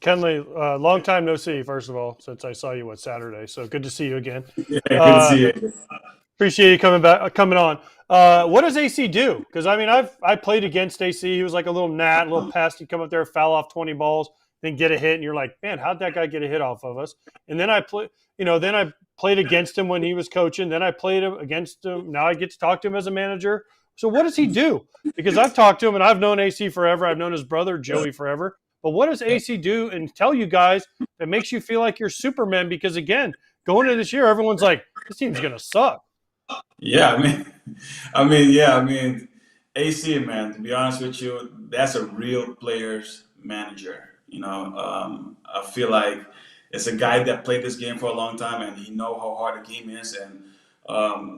Kenley, long time no see, first of all, since I saw you Saturday. So good to see you again. Yeah, good to see you. Appreciate you coming on. What does AC do? Because I played against AC. He was like a little gnat, a little pest. He'd come up there, foul off 20 balls. then get a hit, and you're like, man, how'd that guy get a hit off of us? And then I played against him when he was coaching. Then I played against him. Now I get to talk to him as a manager. So what does he do? Because I've talked to him, and I've known AC forever. I've known his brother, Joey, forever. But what does AC do and tell you guys that makes you feel like you're Superman? Because, again, going into this year, everyone's like, this team's going to suck. Yeah, I mean, AC, man, to be honest with you, that's a real player's manager. I feel like it's a guy that played this game for a long time, and he know how hard the game is, and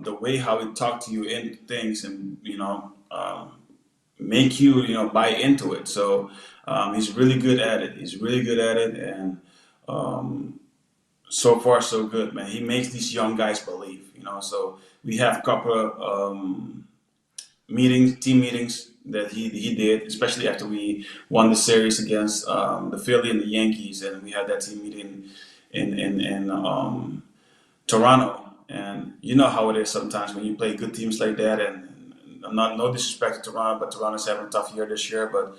the way how he talk to you into things, and make you buy into it. So he's really good at it. And so far so good, man. He makes these young guys believe. So we have a couple of team meetings that he did, especially after we won the series against the Philly and the Yankees, and we had that team meeting in Toronto. And you know how it is sometimes when you play good teams like that. And no disrespect to Toronto, but Toronto's having a tough year this year. But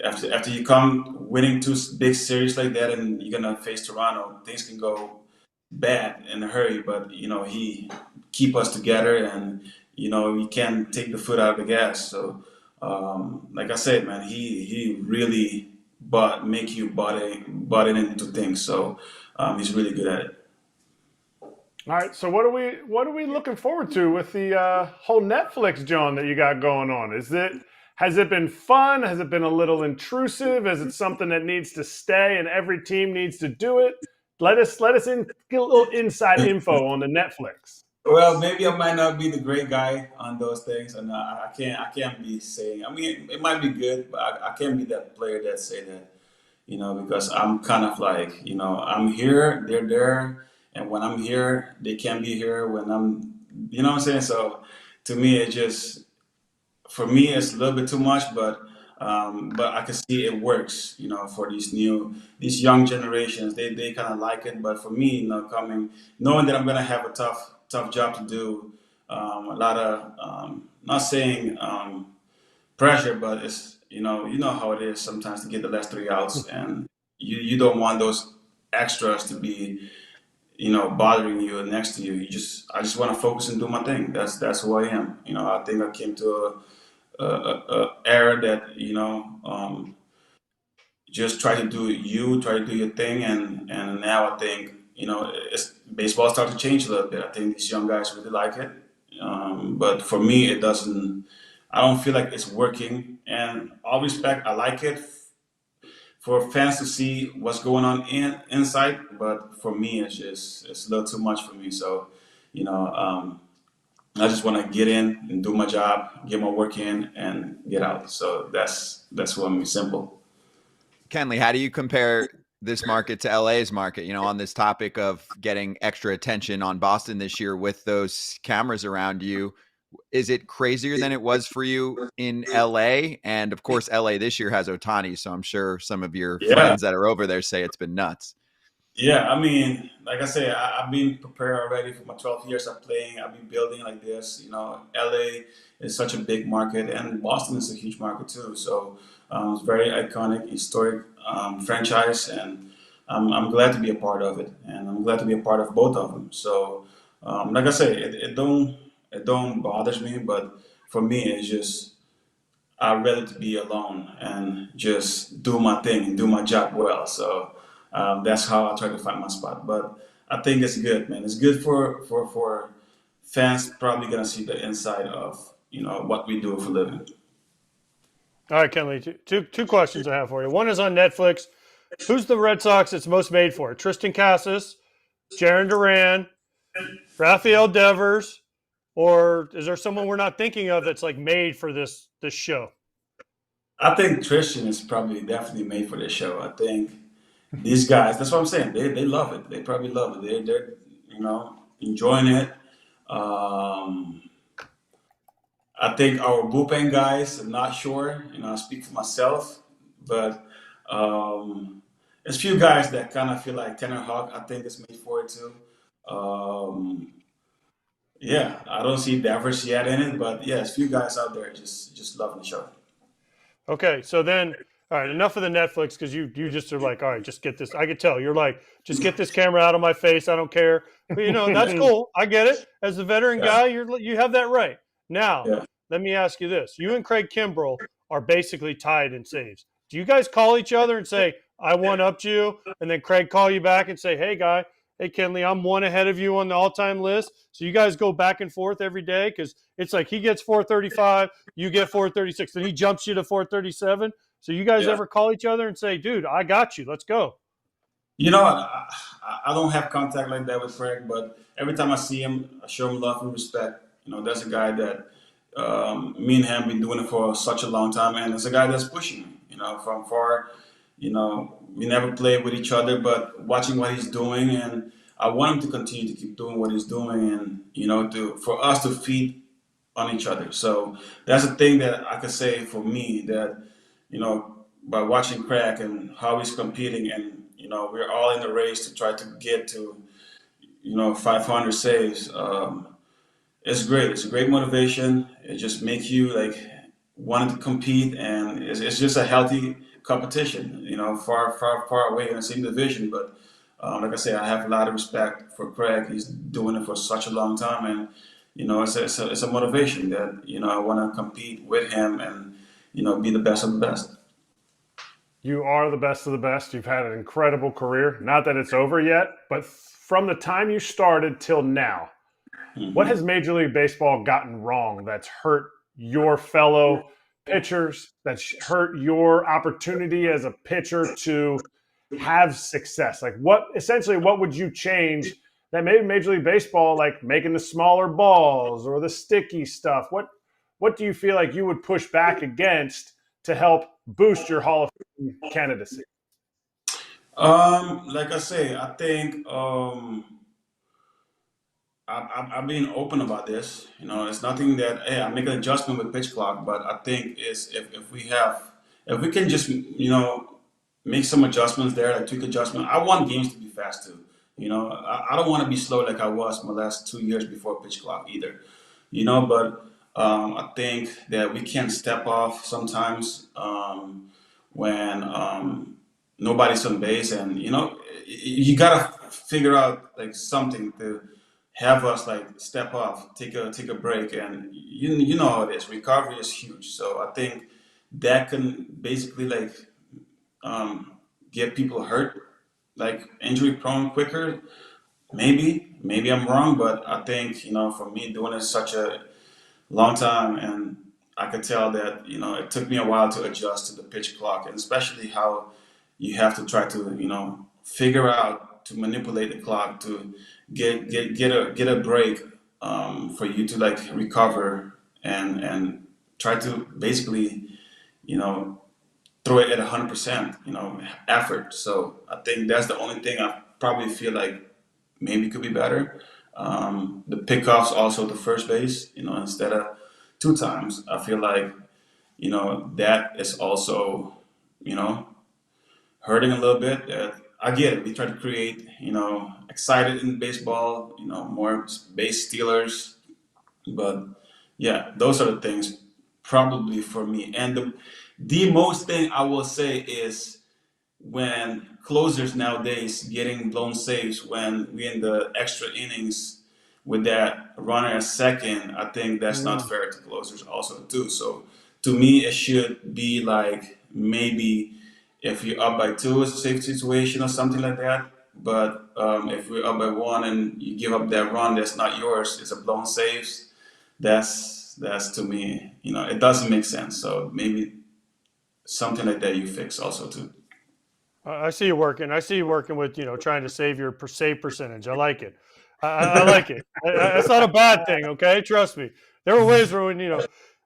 after you come winning two big series like that, and you're gonna face Toronto, things can go bad in a hurry. But he keep us together, and we can't take the foot out of the gas. So like I said, man, he really make you bought in into things. So he's really good at it. All right, so what are we looking forward to with the whole Netflix, John, that you got going on? Has it been fun? Has it been a little intrusive? Is it something that needs to stay and every team needs to do it? Let us get a little inside info on the Netflix. Well, maybe I might not be the great guy on those things, and I can't be saying. I mean, it might be good, but I can't be that player that say that, because I'm kind of like, I'm here, they're there. And when I'm here, they can't be here when I'm, you know what I'm saying? So to me, for me, it's a little bit too much, but I can see it works, for these young generations, they kind of like it. But for me, knowing that I'm going to have a tough job to do, a lot of, not saying pressure, but it's, you know how it is sometimes to get the last 3 outs, and you don't want those extras to be, bothering you or next to you. I just want to focus and do my thing. That's who I am. I think I came to a era that, just try to do your thing. And now I think, baseball started to change a little bit. I think these young guys really like it. But for me, I don't feel like it's working. And all respect, I like it for fans to see what's going on inside, but for me, it's a little too much for me. So, I just want to get in and do my job, get my work in, and get out. So that's what I'm simple. Kenley, how do you compare this market to LA's market? On this topic of getting extra attention on Boston this year with those cameras around you. Is it crazier than it was for you in LA? And of course, LA this year has Ohtani, so I'm sure some of your friends that are over there say it's been nuts. Yeah, I mean, like I said, I've been prepared already for my 12 years of playing. I've been building like this. LA is such a big market, and Boston is a huge market too. So it's very iconic, historic franchise, and I'm glad to be a part of it, and I'm glad to be a part of both of them. So, like I say, it don't bothers me, but for me, it's just I'd rather to be alone and just do my thing and do my job well. So that's how I try to find my spot. But I think it's good, man. It's good for fans. Probably gonna see the inside of what we do for a living. All right, Kenley, two questions I have for you. One is on Netflix. Who's the Red Sox it's most made for? Tristan Casas, Jarren Duran, Rafael Devers, or is there someone we're not thinking of that's like made for this show? I think Tristan is probably definitely made for this show. I think these guys, that's what I'm saying. They love it. They probably love it. They're enjoying it. I think our bullpen guys, I'm not sure. I speak for myself, but there's a few guys that kind of feel like Tanner Houck, I think is made for it too. Yeah, I don't see Devers yet in it, but yeah, there's a few guys out there just loving the show. Okay, so then All right, enough of the Netflix because you just are like, all right, just get this. I could tell you're like, just get this camera out of my face. I don't care. But that's cool. I get it. As a veteran guy, you have that right. Now, let me ask you this: you and Craig Kimbrell are basically tied in saves. Do you guys call each other and say, "I one-upped you," and then Craig call you back and say, "Hey, Kenley, I'm one ahead of you on the all-time list." So you guys go back and forth every day because it's like he gets 435, you get 436, then he jumps you to 437. So you guys ever call each other and say, "Dude, I got you. Let's go"? I don't have contact like that with Craig, but every time I see him, I show him love and respect. That's a guy that me and him been doing it for such a long time, and it's a guy that's pushing me. From far. We never played with each other, but watching what he's doing, and I want him to continue to keep doing what he's doing, and for us to feed on each other. So that's the thing that I could say for me that by watching Craig and how he's competing, and we're all in the race to try to get to 500 saves. It's great. It's a great motivation. It just makes you wanting to compete, and it's just a healthy competition. Far away in the same division, but like I say, I have a lot of respect for Craig. He's doing it for such a long time, and it's a motivation that I want to compete with him and be the best of the best. You are the best of the best. You've had an incredible career. Not that it's over yet, but from the time you started till now, what has Major League Baseball gotten wrong that's hurt your fellow pitchers, that's hurt your opportunity as a pitcher to have success? What would you change that maybe Major League Baseball, making the smaller balls or the sticky stuff? What do you feel like you would push back against to help boost your Hall of Fame candidacy? Like I say, I think I'm being open about this. It's nothing that I make an adjustment with pitch clock, but I think is if we can just make some adjustments there, tweak adjustment. I want games to be fast too. I don't want to be slow like I was my last 2 years before pitch clock either. But I think that we can step off sometimes when nobody's on base, and you gotta figure out something to have us step off, take a break, and you know how it is. Recovery is huge, so I think that can basically get people hurt, injury prone quicker. Maybe I'm wrong, but I think for me doing it such a long time, and I could tell that it took me a while to adjust to the pitch clock, and especially how you have to try to figure out to manipulate the clock to get a break for you to recover and try to basically throw it at 100% effort. So I think that's the only thing I probably feel like maybe could be better. The pickoffs also to first base, instead of 2 times. I feel like that is also hurting a little bit. I get it. We try to create excited in baseball, more base stealers, but yeah, those are the things probably for me. And the most thing I will say is when closers nowadays getting blown saves when we're in the extra innings with that runner at second, I think that's not fair to closers also too. So to me, it should be maybe if you're up by 2, it's a safe situation or something like that. But if we're up by 1 and you give up that run that's not yours, it's a blown saves. That's to me, it doesn't make sense. So maybe something like that you fix also too. I see you working. I see you working with trying to save your save percentage. I like it. I like it. That's not a bad thing. Okay, trust me. There were ways where when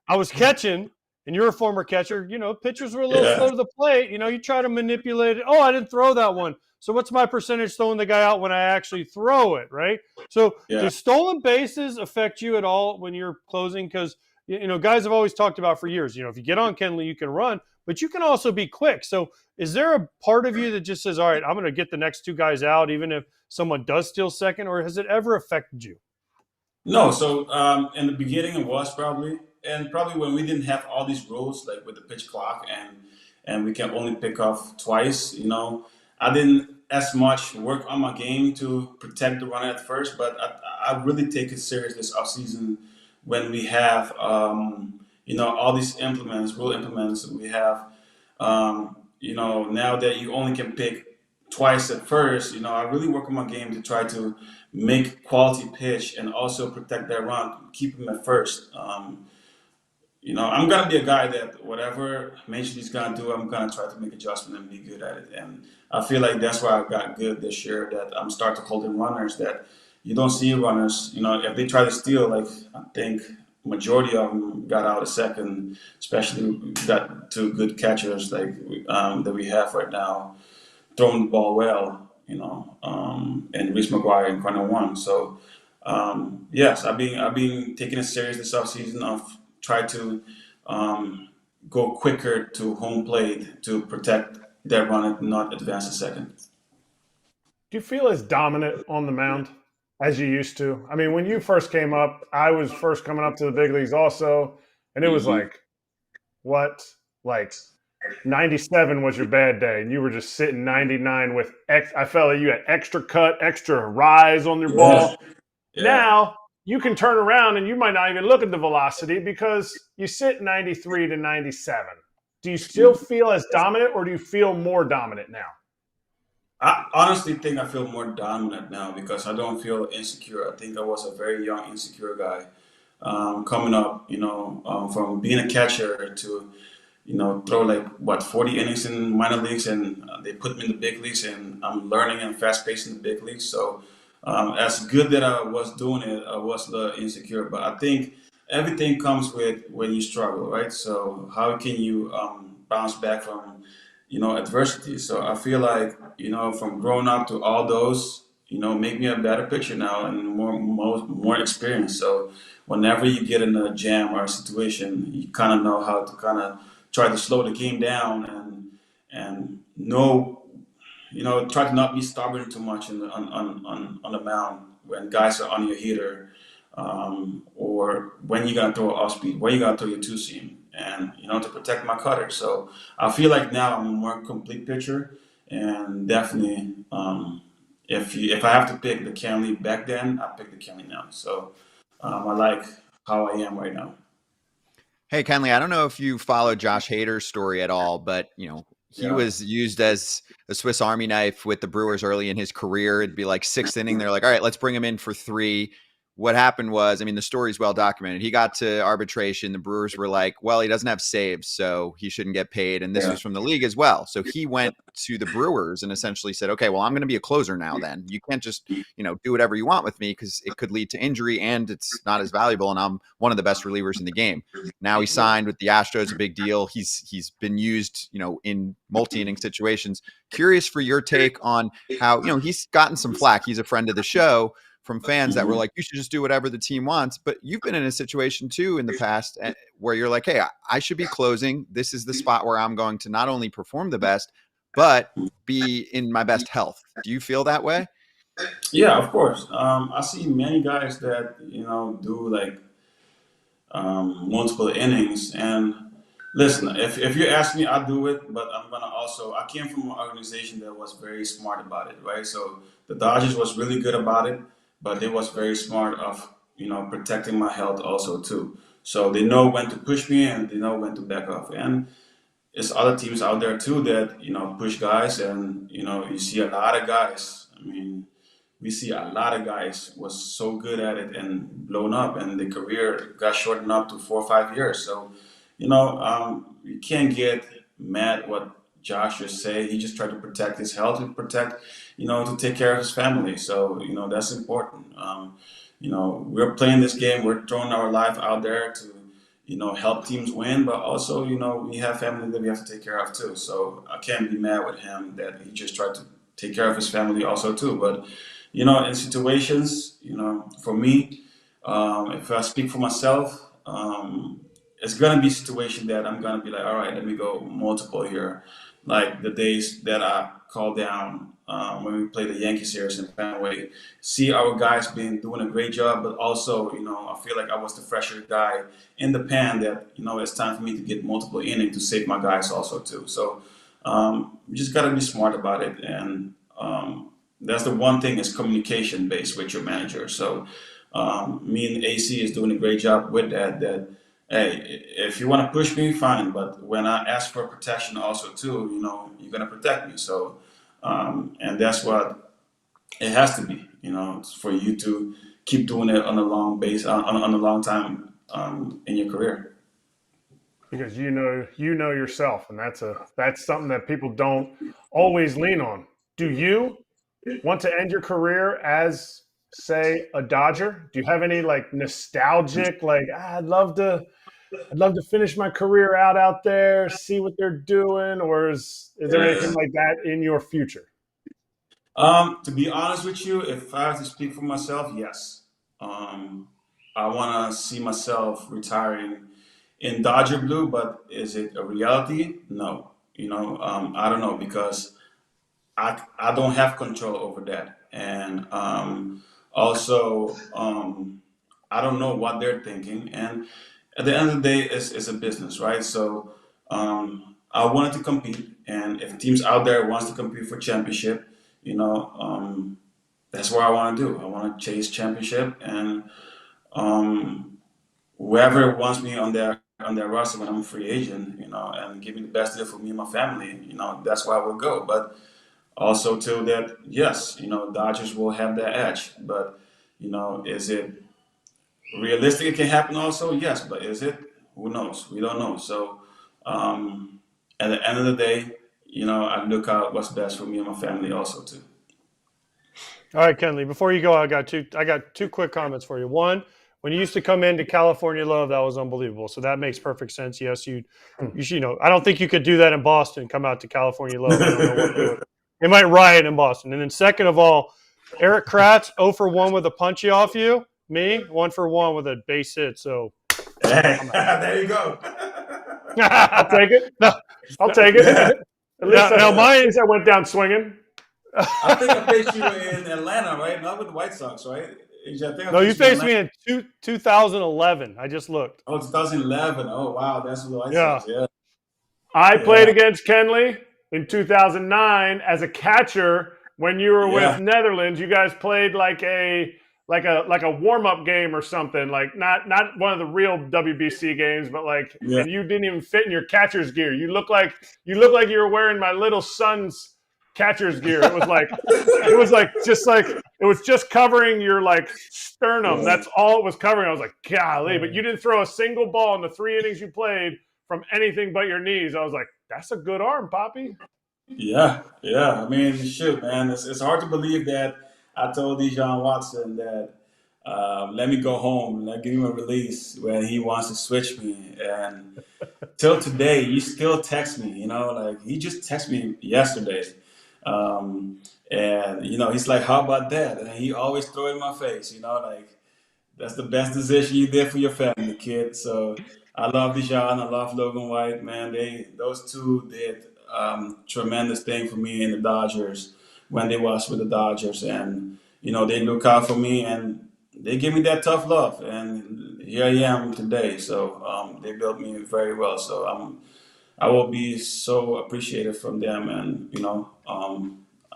I was catching. And you're a former catcher, pitchers were a little slow to the plate. You try to manipulate it. Oh, I didn't throw that one. So what's my percentage throwing the guy out when I actually throw it, right? So do stolen bases affect you at all when you're closing? Because, guys have always talked about for years, if you get on Kenley, you can run, but you can also be quick. So is there a part of you that just says, all right, I'm going to get the next 2 guys out, even if someone does steal second, or has it ever affected you? No. So in the beginning, it was probably. And probably when we didn't have all these rules with the pitch clock and we can only pick off twice. I didn't as much work on my game to protect the runner at first, but I really take it serious this offseason when we have all these rule implements. We have now that you only can pick twice at first. I really work on my game to try to make quality pitch and also protect that run, keep him at first. I'm gonna be a guy that whatever Major League's gonna do, I'm gonna try to make adjustment and be good at it. And I feel like that's why I got good this year. That I'm starting to hold in runners that you don't see runners. If they try to steal, like I think majority of them got out a second. Especially we got two good catchers like that we have right now, throwing the ball well. And Reese McGuire in corner one. So yes, I've been taking it serious this offseason of try to go quicker to home plate to protect that run and not advance a second. Do you feel as dominant on the mound as you used to? I mean, when you first came up, I was first coming up to the big leagues also, and it was like 97 was your bad day, and you were just sitting 99 with I felt like you had extra cut, extra rise on your ball. Yeah. Now you can turn around and you might not even look at the velocity because you sit 93 to 97. Do you still feel as dominant, or do you feel more dominant now? I honestly think I feel more dominant now because I don't feel insecure. I think I was a very young, insecure guy coming up, from being a catcher to, throw 40 innings in minor leagues, and they put me in the big leagues, and I'm learning and fast-paced in the big leagues. So as good that I was doing it, I was a little insecure. But I think everything comes with when you struggle, right? So how can you bounce back from, adversity? So I feel like, from growing up to all those, make me a better pitcher now and more experience. So whenever you get in a jam or a situation, you kind of know how to kind of try to slow the game down and know, try to not be stubborn too much on the mound when guys are on your heater, or when you're gonna throw off speed, when you're gonna throw your two seam, and to protect my cutter. So I feel like now I'm a more complete pitcher, and definitely if I have to pick the Kenley back then, I pick the Kenley now. So I like how I am right now. Hey, Kenley, I don't know if you followed Josh Hader's story at all, but, he was used as a Swiss Army knife with the Brewers early in his career. It'd be like sixth inning. They're like, all right, let's bring him in for 3. What happened was, the story's well documented. He got to arbitration. The Brewers were like, well, he doesn't have saves, so he shouldn't get paid. And this was from the league as well. So he went to the Brewers and essentially said, okay, well, I'm going to be a closer now then. You can't just, do whatever you want with me because it could lead to injury and it's not as valuable. And I'm one of the best relievers in the game. Now he signed with the Astros, a big deal. He's been used, in multi-inning situations. Curious for your take on how, he's gotten some flack. He's a friend of the show from fans that were like, you should just do whatever the team wants. But you've been in a situation too in the past where you're like, hey, I should be closing. This is the spot where I'm going to not only perform the best, but be in my best health. Do you feel that way? Yeah, of course. I see many guys that, do multiple innings. And listen, if you ask me, I'll do it. But I'm going to I came from an organization that was very smart about it, right? So the Dodgers was really good about it. But they was very smart of, protecting my health also too. So they know when to push me and they know when to back off. And there's other teams out there too that, push guys, and, you see a lot of guys. We see a lot of guys was so good at it and blown up, and the career got shortened up to 4 or 5 years. So, you can't get mad what Josh just say. He just tried to protect his health and protect, to take care of his family. So, that's important. We're playing this game. We're throwing our life out there to, help teams win. But also, we have family that we have to take care of too. So I can't be mad with him that he just tried to take care of his family also too. But, in situations, for me, if I speak for myself, it's going to be a situation that I'm going to be like, all right, let me go multiple here. like the days that I called down when we played the Yankee series in Fenway. See our guys been doing a great job, but also, I feel like I was the fresher guy in the pan that, it's time for me to get multiple innings to save my guys also too. So you just got to be smart about it. And that's the one thing is communication based with your manager. So me and AC is doing a great job with that, hey, if you want to push me, fine. But when I ask for protection also too, you're going to protect me. So, and that's what it has to be, for you to keep doing it on a long base, on a long time in your career. Because you know yourself, and that's something that people don't always lean on. Do you want to end your career as, say, a Dodger? Do you have any like nostalgic, like I'd love to finish my career out there, see what they're doing, or is there anything like that in your future? To be honest with you, if I have to speak for myself, yes. I want to see myself retiring in Dodger blue, but is it a reality? No. I don't know, because I don't have control over that. And also, I don't know what they're thinking. And at the end of the day, it's a business, right? So I wanted to compete. And if teams out there wants to compete for championship, that's what I want to do. I want to chase championship. And whoever wants me on their roster when I'm a free agent, and give me the best deal for me and my family, that's where I will go. But also too that, yes, Dodgers will have that edge. But, is it realistic? It can happen also, yes. But is it? Who knows? We don't know. So at the end of the day, I look out what's best for me and my family also too. All right, Kenley, before you go, I got two quick comments for you. One, when you used to come into California Love, that was unbelievable. So that makes perfect sense. Yes, you should, I don't think you could do that in Boston, come out to California Love. I don't know what they might riot in Boston. And then second of all, Erik Kratz, 0 for 1 with a punchy off you. Me, 1 for 1 with a base hit. So hey, there you go. I'll take it. No, I'll take it. Yeah. At least I went down swinging. I think I faced you in Atlanta, right? Not with the White Sox, right? No, you faced me in 2011. I just looked. Oh, 2011. Oh, wow. That's the White Sox. Yeah. I played against Kenley in 2009 as a catcher when you were with Netherlands. You guys played like a warm-up game or something, like not one of the real WBC games, but and you didn't even fit in your catcher's gear. You look like you were wearing my little son's catcher's gear. It was just covering your sternum. That's all it was covering. I was like, golly, but you didn't throw a single ball in the 3 innings you played from anything but your knees. I was like, that's a good arm, Poppy. Yeah. I mean, shoot, man, it's hard to believe that I told Deion Watson that let me go home, give him a release when he wants to switch me. And till today, he still texts me, he just texted me yesterday. And, he's like, how about that? And he always throw it in my face, that's the best decision you did for your family, kid. So I love Deion. I love Logan White, man. Those two did tremendous thing for me in the Dodgers when they was with the Dodgers. And, they look out for me and they give me that tough love. And here I am today. So they built me very well. So I will be so appreciative from them. And,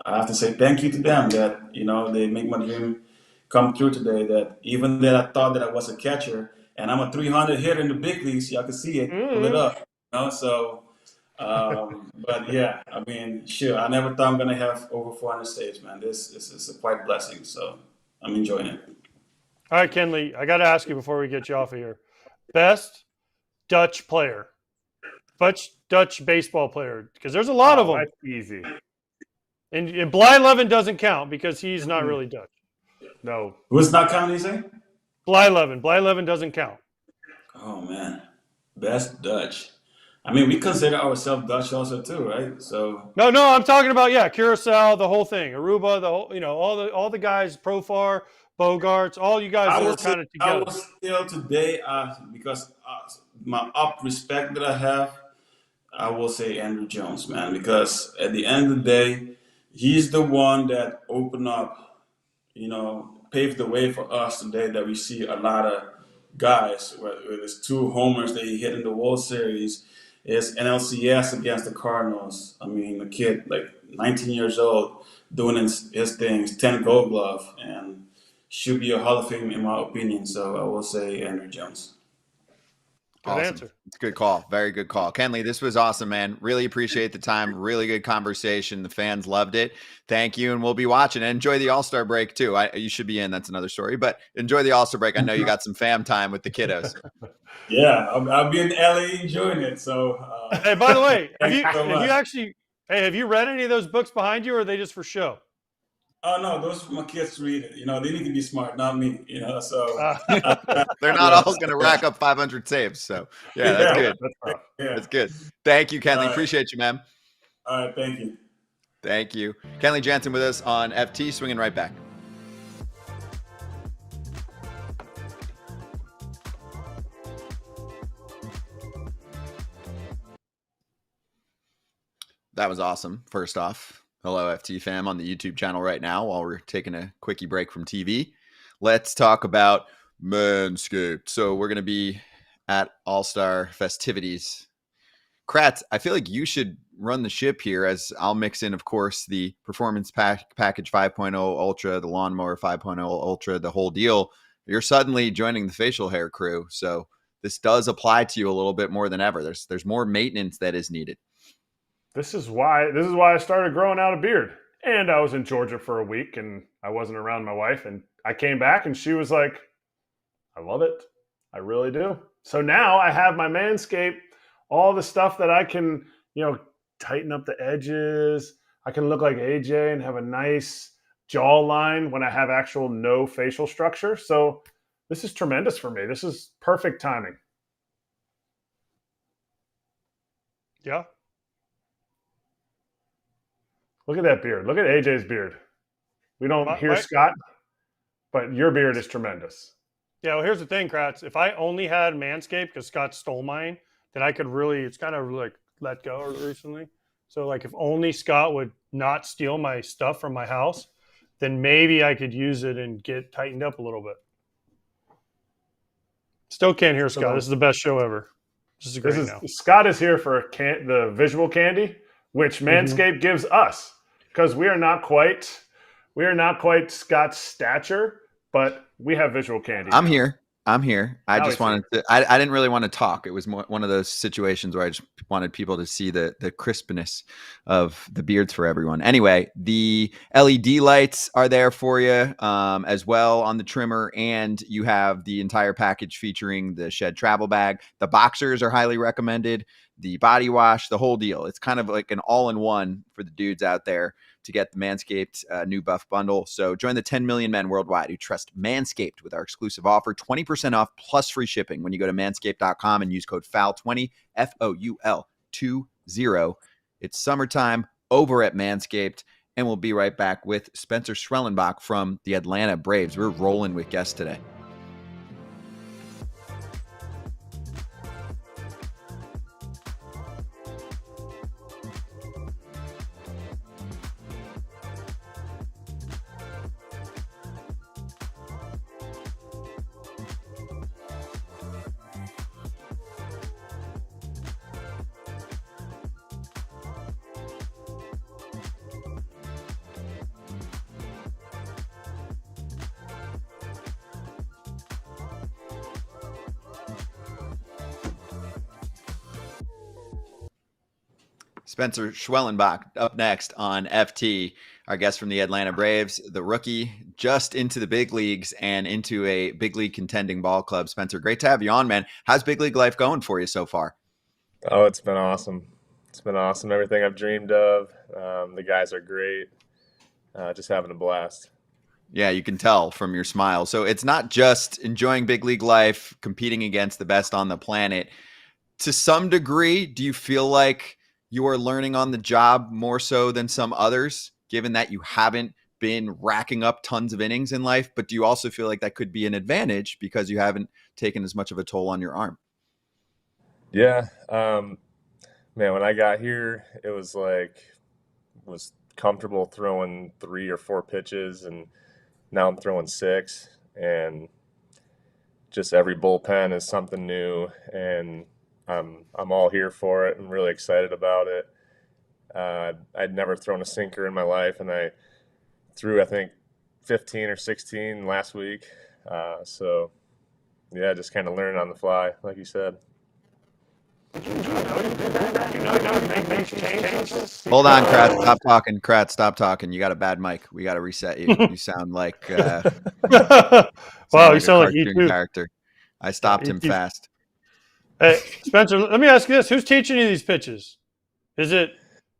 I have to say thank you to them that, they make my dream come true today. That even that I thought that I was a catcher and I'm a 300 hitter in the big leagues, y'all can see it, pull it up, So, but yeah, I mean, sure, I never thought I'm going to have over 400 saves, man. This is a quite blessing. So I'm enjoying it. All right, Kenley, I got to ask you before we get you off of here. Best Dutch player. Dutch baseball player, because there's a lot of them. That's easy. And Blyleven doesn't count because he's not really Dutch. No. Who's not counting, you say? Blyleven doesn't count. Oh, man. Best Dutch. I mean, we consider ourselves Dutch also too, right? So No, I'm talking about Curacao, the whole thing, Aruba, the whole, all the guys, Profar, Bogarts, all you guys are kind of together. I was still today because my up respect that I have, I will say Andrew Jones, man, because at the end of the day, he's the one that opened up, paved the way for us today that we see a lot of guys, whether it's 2 homers that he hit in the World Series, is NLCS against the Cardinals. I mean, a kid like 19 years old doing his things, 10 Gold Glove, and should be a Hall of Fame in my opinion. So I will say Andrew Jones. Good Awesome. answer. It's a good call. Very good call. Kenley, this was awesome, man. Really appreciate the time. Really good conversation. The fans loved it. Thank you. And we'll be watching. And enjoy the All-Star break, too. You should be in. That's another story. But enjoy the All-Star break. I know you got some fam time with the kiddos. Yeah, I'll be in LA enjoying it. So, Hey, by the way, have thanks so you much. have you read any of those books behind you, or are they just for show? Oh no, those are for my kids to read it. They need to be smart, not me. So They're not all going to rack up 500 saves. So, yeah, that's good. Yeah. That's good. Thank you, Kenley. All right. Appreciate you, man. All right, thank you. Thank you. Kenley Jansen with us on FT, swinging right back. That was awesome. First off, hello, FT fam on the YouTube channel right now while we're taking a quickie break from TV. Let's talk about Manscaped. So we're going to be at All-Star festivities. Kratz, I feel like you should run the ship here, as I'll mix in, of course, the Performance Package 5.0 Ultra, the Lawnmower 5.0 Ultra, the whole deal. You're suddenly joining the facial hair crew. So this does apply to you a little bit more than ever. There's more maintenance that is needed. This is why I started growing out a beard. And I was in Georgia for a week and I wasn't around my wife, and I came back and she was like, I love it. I really do. So now I have my Manscaped, all the stuff that I can, tighten up the edges. I can look like AJ and have a nice jawline when I have actual no facial structure. So this is tremendous for me. This is perfect timing. Yeah. Look at that beard. Look at AJ's beard. We don't hear Scott, but your beard is tremendous. Yeah, well, here's the thing, Kratz. If I only had Manscaped, because Scott stole mine, then I could really, it's kind of like let go recently. So like if only Scott would not steal my stuff from my house, then maybe I could use it and get tightened up a little bit. Still can't hear Scott. This is the best show ever. Scott is here for the visual candy, which Manscaped gives us, because we are not quite Scott's stature, but we have visual candy. I'm here. I just wanted to, I didn't really want to talk. It was more one of those situations where I just wanted people to see the crispness of the beards for everyone. Anyway, the LED lights are there for you as well on the trimmer, and you have the entire package featuring the Shed travel bag. The boxers are highly recommended, the body wash, the whole deal. It's kind of like an all-in-one for the dudes out there to get the Manscaped new buff bundle. So join the 10 million men worldwide who trust Manscaped with our exclusive offer, 20% off plus free shipping when you go to manscaped.com and use code FOUL20, FOUL20. It's summertime over at Manscaped, and we'll be right back with Spencer Schwellenbach from the Atlanta Braves. We're rolling with guests today. Spencer Schwellenbach up next on FT, our guest from the Atlanta Braves, the rookie just into the big leagues and into a big league contending ball club. Spencer, great to have you on, man. How's big league life going for you so far? Oh, it's been awesome. It's been awesome. Everything I've dreamed of. The guys are great. Just having a blast. Yeah, you can tell from your smile. So it's not just enjoying big league life, competing against the best on the planet. To some degree, do you feel like you are learning on the job more so than some others, given that you haven't been racking up tons of innings in life? But do you also feel like that could be an advantage because you haven't taken as much of a toll on your arm? Yeah. Man, when I got here, it was comfortable throwing 3 or 4 pitches, and now I'm throwing 6, and just every bullpen is something new, and I'm all here for it. I'm really excited about it. I'd never thrown a sinker in my life, and I threw, I think, 15 or 16 last week. So, yeah, just kind of learning on the fly, like you said. Hold on, Kratz. Stop talking. Kratz, stop talking. You got a bad mic. We got to reset you. You sound like Wow, a you sound like cartoon E2. character. I stopped him fast. Hey, Spencer, let me ask you this: who's teaching you these pitches? Is it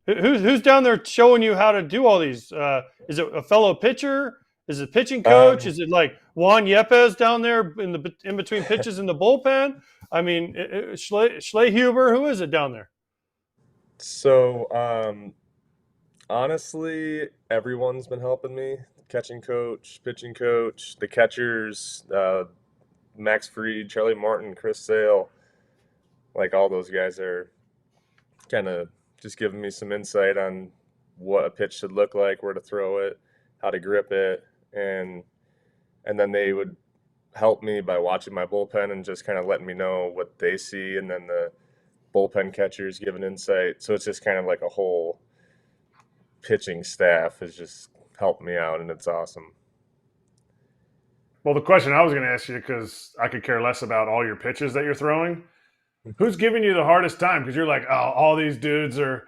who's down there showing you how to do all these? Is it a fellow pitcher? Is it pitching coach? Is it like Juan Yepes down there in between pitches in the bullpen? I mean, Schlehuber, who is it down there? So, honestly, everyone's been helping me. Catching coach, pitching coach, the catchers, Max Fried, Charlie Martin, Chris Sale, like all those guys are kind of just giving me some insight on what a pitch should look like, where to throw it, how to grip it, and then they would help me by watching my bullpen and just kind of letting me know what they see, and then the bullpen catchers giving insight. So it's just kind of like a whole pitching staff has just helped me out, and it's awesome. Well, the question I was going to ask you, because I could care less about all your pitches that you're throwing, who's giving you the hardest time? Because you're like, oh, all these dudes are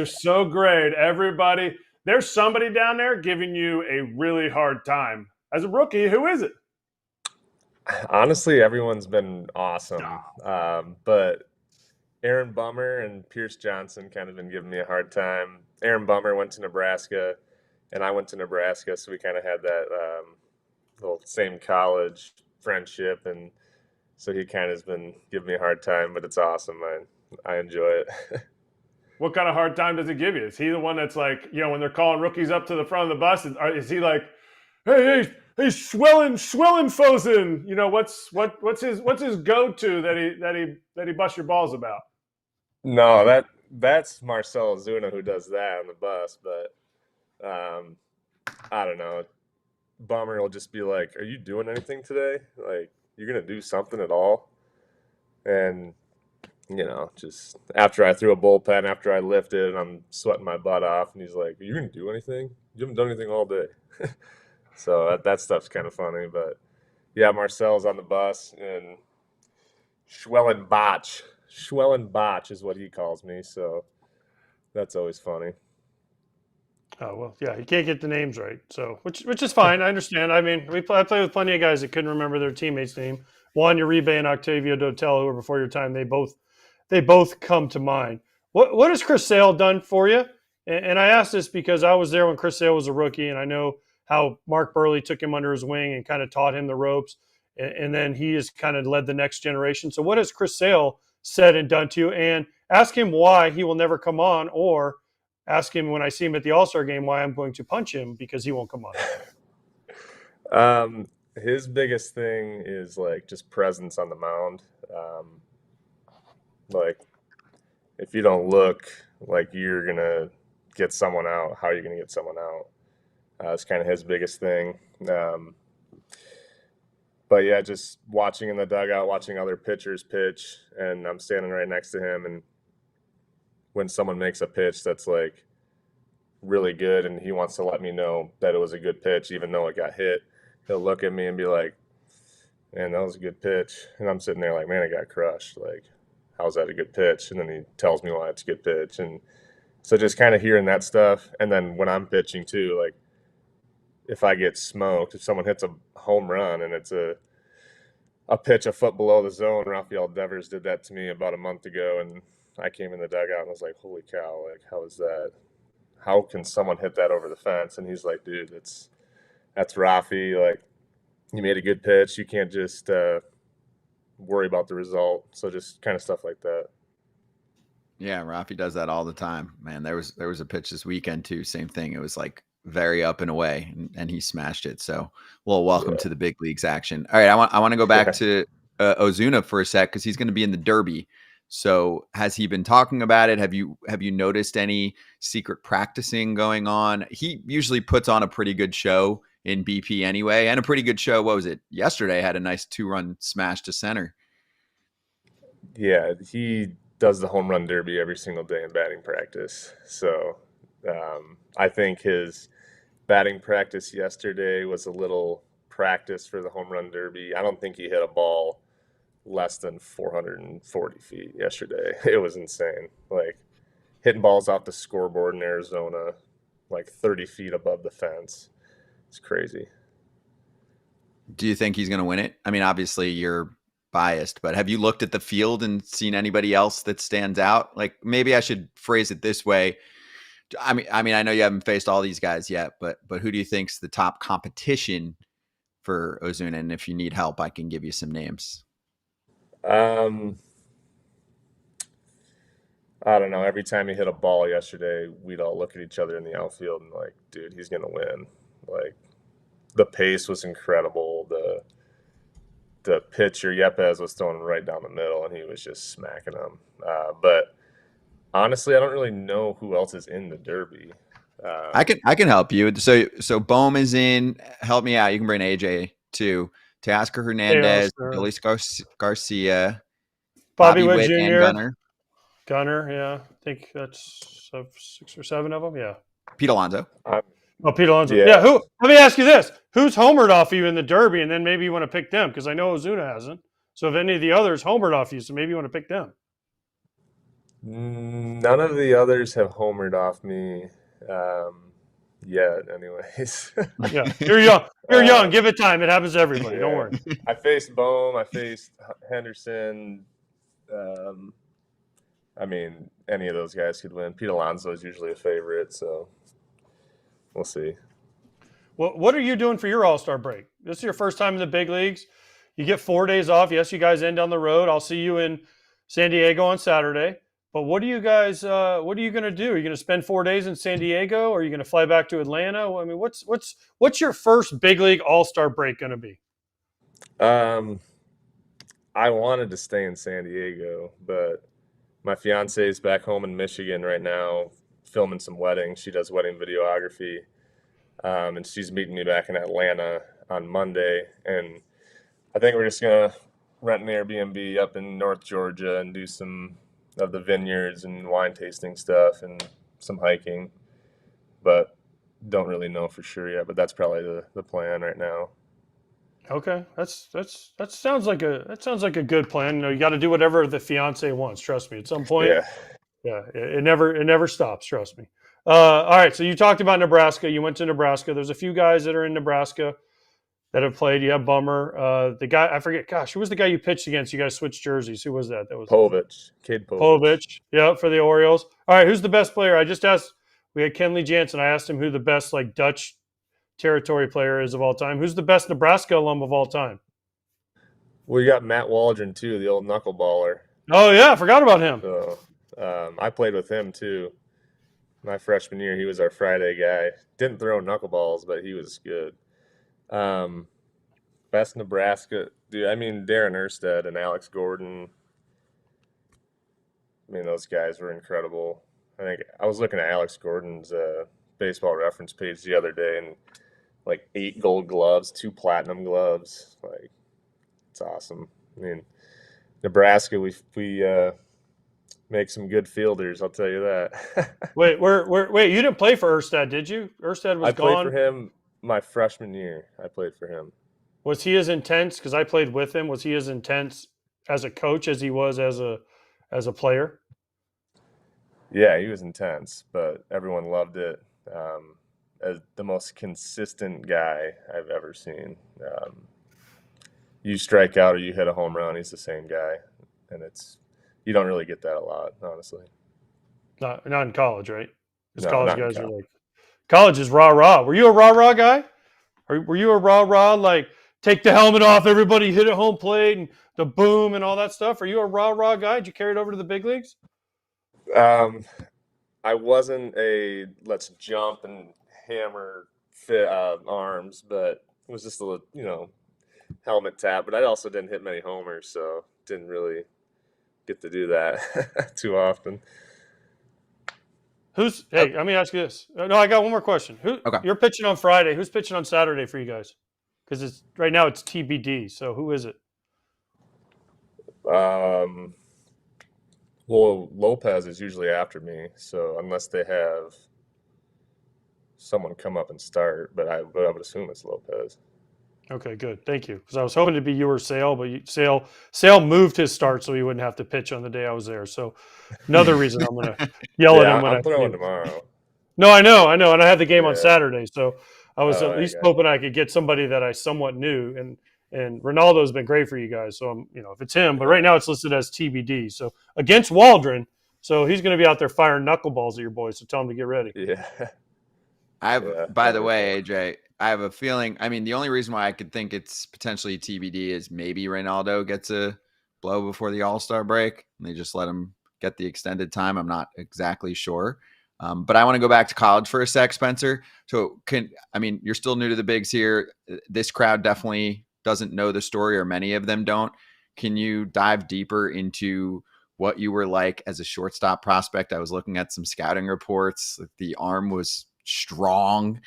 so great. Everybody, there's somebody down there giving you a really hard time. As a rookie, who is it? Honestly, everyone's been awesome. But Aaron Bummer and Pierce Johnson kind of been giving me a hard time. Aaron Bummer went to Nebraska, and I went to Nebraska, so we kind of had that little same college friendship, and so he kind of has been giving me a hard time, but it's awesome. I enjoy it. What kind of hard time does he give you? Is he the one that's like, when they're calling rookies up to the front of the bus, is he like, hey, Schwellenfosen, what's his go-to that he busts your balls about? No, that's Marcel Zuna who does that on the bus, but I don't know. Bummer will just be like, are you doing anything today? Like, you're going to do something at all? And, just after I threw a bullpen, after I lifted, and I'm sweating my butt off, and he's like, are you going to do anything? You haven't done anything all day. So that stuff's kind of funny. But, yeah, Marcel's on the bus, and Schwellenbach is what he calls me, so that's always funny. Oh, well, yeah, you can't get the names right, so which is fine. I understand. I mean, I played with plenty of guys that couldn't remember their teammate's name. Juan Uribe and Octavio Dotel, who were before your time, they both come to mind. What has Chris Sale done for you? And I ask this because I was there when Chris Sale was a rookie, and I know how Mark Burley took him under his wing and kind of taught him the ropes, and then he has kind of led the next generation. So what has Chris Sale said and done to you? And ask him why he will never come on, or ask him when I see him at the All-Star game why I'm going to punch him because he won't come on. His biggest thing is like just presence on the mound. Like if you don't look like you're going to get someone out, how are you going to get someone out? It's kind of his biggest thing. But yeah, just watching in the dugout, watching other pitchers pitch, and I'm standing right next to him, and when someone makes a pitch that's like really good and he wants to let me know that it was a good pitch, even though it got hit, he'll look at me and be like, man, that was a good pitch. And I'm sitting there like, man, it got crushed. Like, how's that a good pitch? And then he tells me why it's a good pitch. And so just kind of hearing that stuff. And then when I'm pitching too, like if I get smoked, if someone hits a home run and it's a pitch a foot below the zone, Rafael Devers did that to me about a month ago, and I came in the dugout and was like, holy cow, like, how is that? How can someone hit that over the fence? And he's like, dude, that's Rafi. Like, you made a good pitch. You can't just worry about the result. So just kind of stuff like that. Yeah, Rafi does that all the time, man. There was a pitch this weekend too. Same thing. It was like very up and away, and he smashed it. So, well, welcome to the big leagues action. All right, I want to go back to Ozuna for a sec because he's going to be in the Derby So has he been talking about it? Have you noticed any secret practicing going on? He usually puts on a pretty good show in BP anyway, and a pretty good show. What was it? Yesterday had a nice 2-run smash to center. Yeah, he does the home run derby every single day in batting practice. So I think his batting practice yesterday was a little practice for the home run derby. I don't think he hit a ball less than 440 feet yesterday. It was insane. Like hitting balls off the scoreboard in Arizona, like 30 feet above the fence. It's crazy. Do you think he's going to win it? I mean, obviously you're biased, but have you looked at the field and seen anybody else that stands out? Like maybe I should phrase it this way. I mean, I know you haven't faced all these guys yet, but who do you think's the top competition for Ozuna? And if you need help, I can give you some names. I don't know. Every time he hit a ball yesterday, we'd all look at each other in the outfield and like, dude, he's gonna win. Like the pace was incredible. The pitcher Yepes was throwing right down the middle, and he was just smacking him. But honestly, I don't really know who else is in the Derby. I can help you. So Bohm is in. Help me out. You can bring AJ too. Teoscar Hernandez, Luis Garcia, Bobby Witt Witt, Jr., and Gunnar. Yeah, I think that's 6 or 7 of them. Yeah. Pete Alonso. Pete Alonso. Yeah. Yeah. Who? Let me ask you this: who's homered off you in the Derby, and then maybe you want to pick them because I know Ozuna hasn't. So if any of the others homered off you, so maybe you want to pick them. None of the others have homered off me yet. Anyways. Yeah, you're young. You're young. Give it time. It happens to everybody. Yeah. Don't worry. I faced Bohm. I faced Henderson. I mean, any of those guys could win. Pete Alonso is usually a favorite, so we'll see. Well, what are you doing for your All-Star break? This is your first time in the big leagues. You get 4 days off. Yes, you guys end on the road. I'll see you in San Diego on Saturday. But what are you guys? What are you going to do? Are you going to spend 4 days in San Diego, or are you going to fly back to Atlanta? I mean, what's your first big league All-Star break going to be? I wanted to stay in San Diego, but my fiance is back home in Michigan right now, filming some weddings. She does wedding videography, and she's meeting me back in Atlanta on Monday. And I think we're just gonna rent an Airbnb up in North Georgia and do some of the vineyards and wine tasting stuff and some hiking, but don't really know for sure yet. But that's probably the plan right now. Okay, that sounds like a good plan. You know, you got to do whatever the fiance wants. Trust me. At some point, yeah, it never stops. Trust me. All right, so you talked about Nebraska. You went to Nebraska. There's a few guys that are in Nebraska that have played. You have Bummer. The guy I forget. Gosh, who was the guy you pitched against? You guys switched jerseys. Who was that? That was Cade Povich. Povich. Yeah, for the Orioles. All right, who's the best player? I just asked. We had Kenley Jansen. I asked him who the best Dutch territory player is of all time. Who's the best Nebraska alum of all time? We got Matt Waldron too, the old knuckleballer. Oh yeah, I forgot about him. So I played with him too. My freshman year, he was our Friday guy. Didn't throw knuckleballs, but he was good. Best Nebraska, dude. I mean, Darren Erstad and Alex Gordon. I mean, those guys were incredible. I think I was looking at Alex Gordon's baseball reference page the other day, and 8 gold gloves, 2 platinum gloves. It's awesome. I mean, Nebraska, we make some good fielders, I'll tell you that. Wait, you didn't play for Erstad, did you? Erstad was gone. I played for him my freshman year. I played for him. Was he as intense? Because I played with him. Was he as intense as a coach as he was as a player? Yeah, he was intense, but everyone loved it. As the most consistent guy I've ever seen. You strike out or you hit a home run, he's the same guy, and you don't really get that a lot, honestly. Not in college, right? Because No, college not in guys are college. college is rah-rah. Were you a rah-rah guy? Or were you a rah-rah, take the helmet off, everybody hit it home plate, and the boom and all that stuff? Are you a rah-rah guy? Did you carry it over to the big leagues? I wasn't a let's jump and hammer arms, but it was just a little, helmet tap. But I also didn't hit many homers, so didn't really get to do that too often. Hey, let me ask you this. No, I got one more question. Okay. You're pitching on Friday. Who's pitching on Saturday for you guys? Because right now it's TBD. So who is it? Well, Lopez is usually after me, so unless they have someone come up and start, but I would assume it's Lopez. Okay, good. Thank you. Because I was hoping to be you or Sale, but Sale moved his start so he wouldn't have to pitch on the day I was there. So another reason I'm going to yell at him when I'm throwing tomorrow. No, I know, and I had the game on Saturday, so I was Oh, at least okay. hoping I could get somebody that I somewhat knew, and Ronaldo's been great for you guys. So I'm, if it's him, but right now it's listed as TBD. So against Waldron, so he's going to be out there firing knuckleballs at your boys. So tell him to get ready. Yeah. By the way, AJ, I have a feeling. I mean, the only reason why I could think it's potentially TBD is maybe Ronaldo gets a blow before the All-Star break, and they just let him get the extended time. I'm not exactly sure. But I want to go back to college for a sec, Spencer. So you're still new to the bigs here. This crowd definitely doesn't know the story, or many of them don't. Can you dive deeper into what you were like as a shortstop prospect? I was looking at some scouting reports. The arm was strong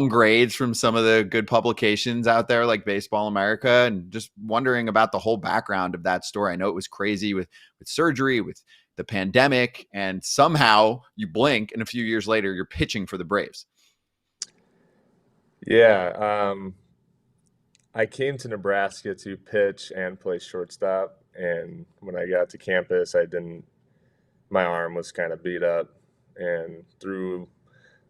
grades from some of the good publications out there like Baseball America, and just wondering about the whole background of that story. I know it was crazy with surgery, with the pandemic, and somehow you blink and a few years later you're pitching for the Braves. Yeah. I came to Nebraska to pitch and play shortstop. And when I got to campus, my arm was kind of beat up, and threw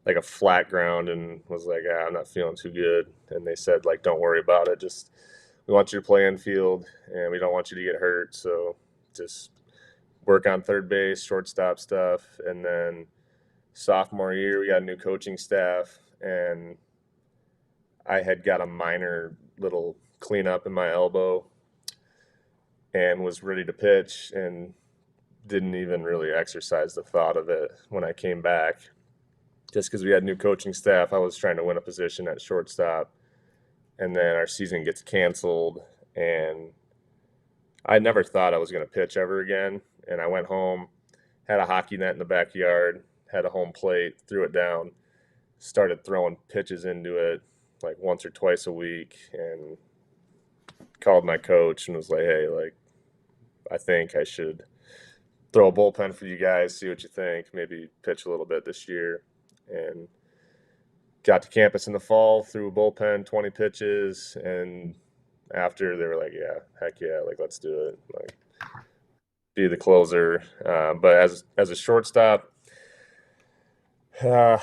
like a flat ground and was like, I'm not feeling too good. And they said, like, don't worry about it. Just, we want you to play infield and we don't want you to get hurt. So just work on third base, shortstop stuff. And then sophomore year, we got a new coaching staff, and I had got a minor little cleanup in my elbow and was ready to pitch, and didn't even really exercise the thought of it when I came back. Just because we had new coaching staff, I was trying to win a position at shortstop, and then our season gets canceled, and I never thought I was going to pitch ever again. And I went home, had a hockey net in the backyard, had a home plate, threw it down, started throwing pitches into it like once or twice a week, and called my coach and was like, hey, like, I think I should throw a bullpen for you guys, see what you think, maybe pitch a little bit this year. And got to campus in the fall, threw a bullpen, 20 pitches, and after they were like, yeah, heck yeah, like, let's do it, like, be the closer. But as a shortstop, I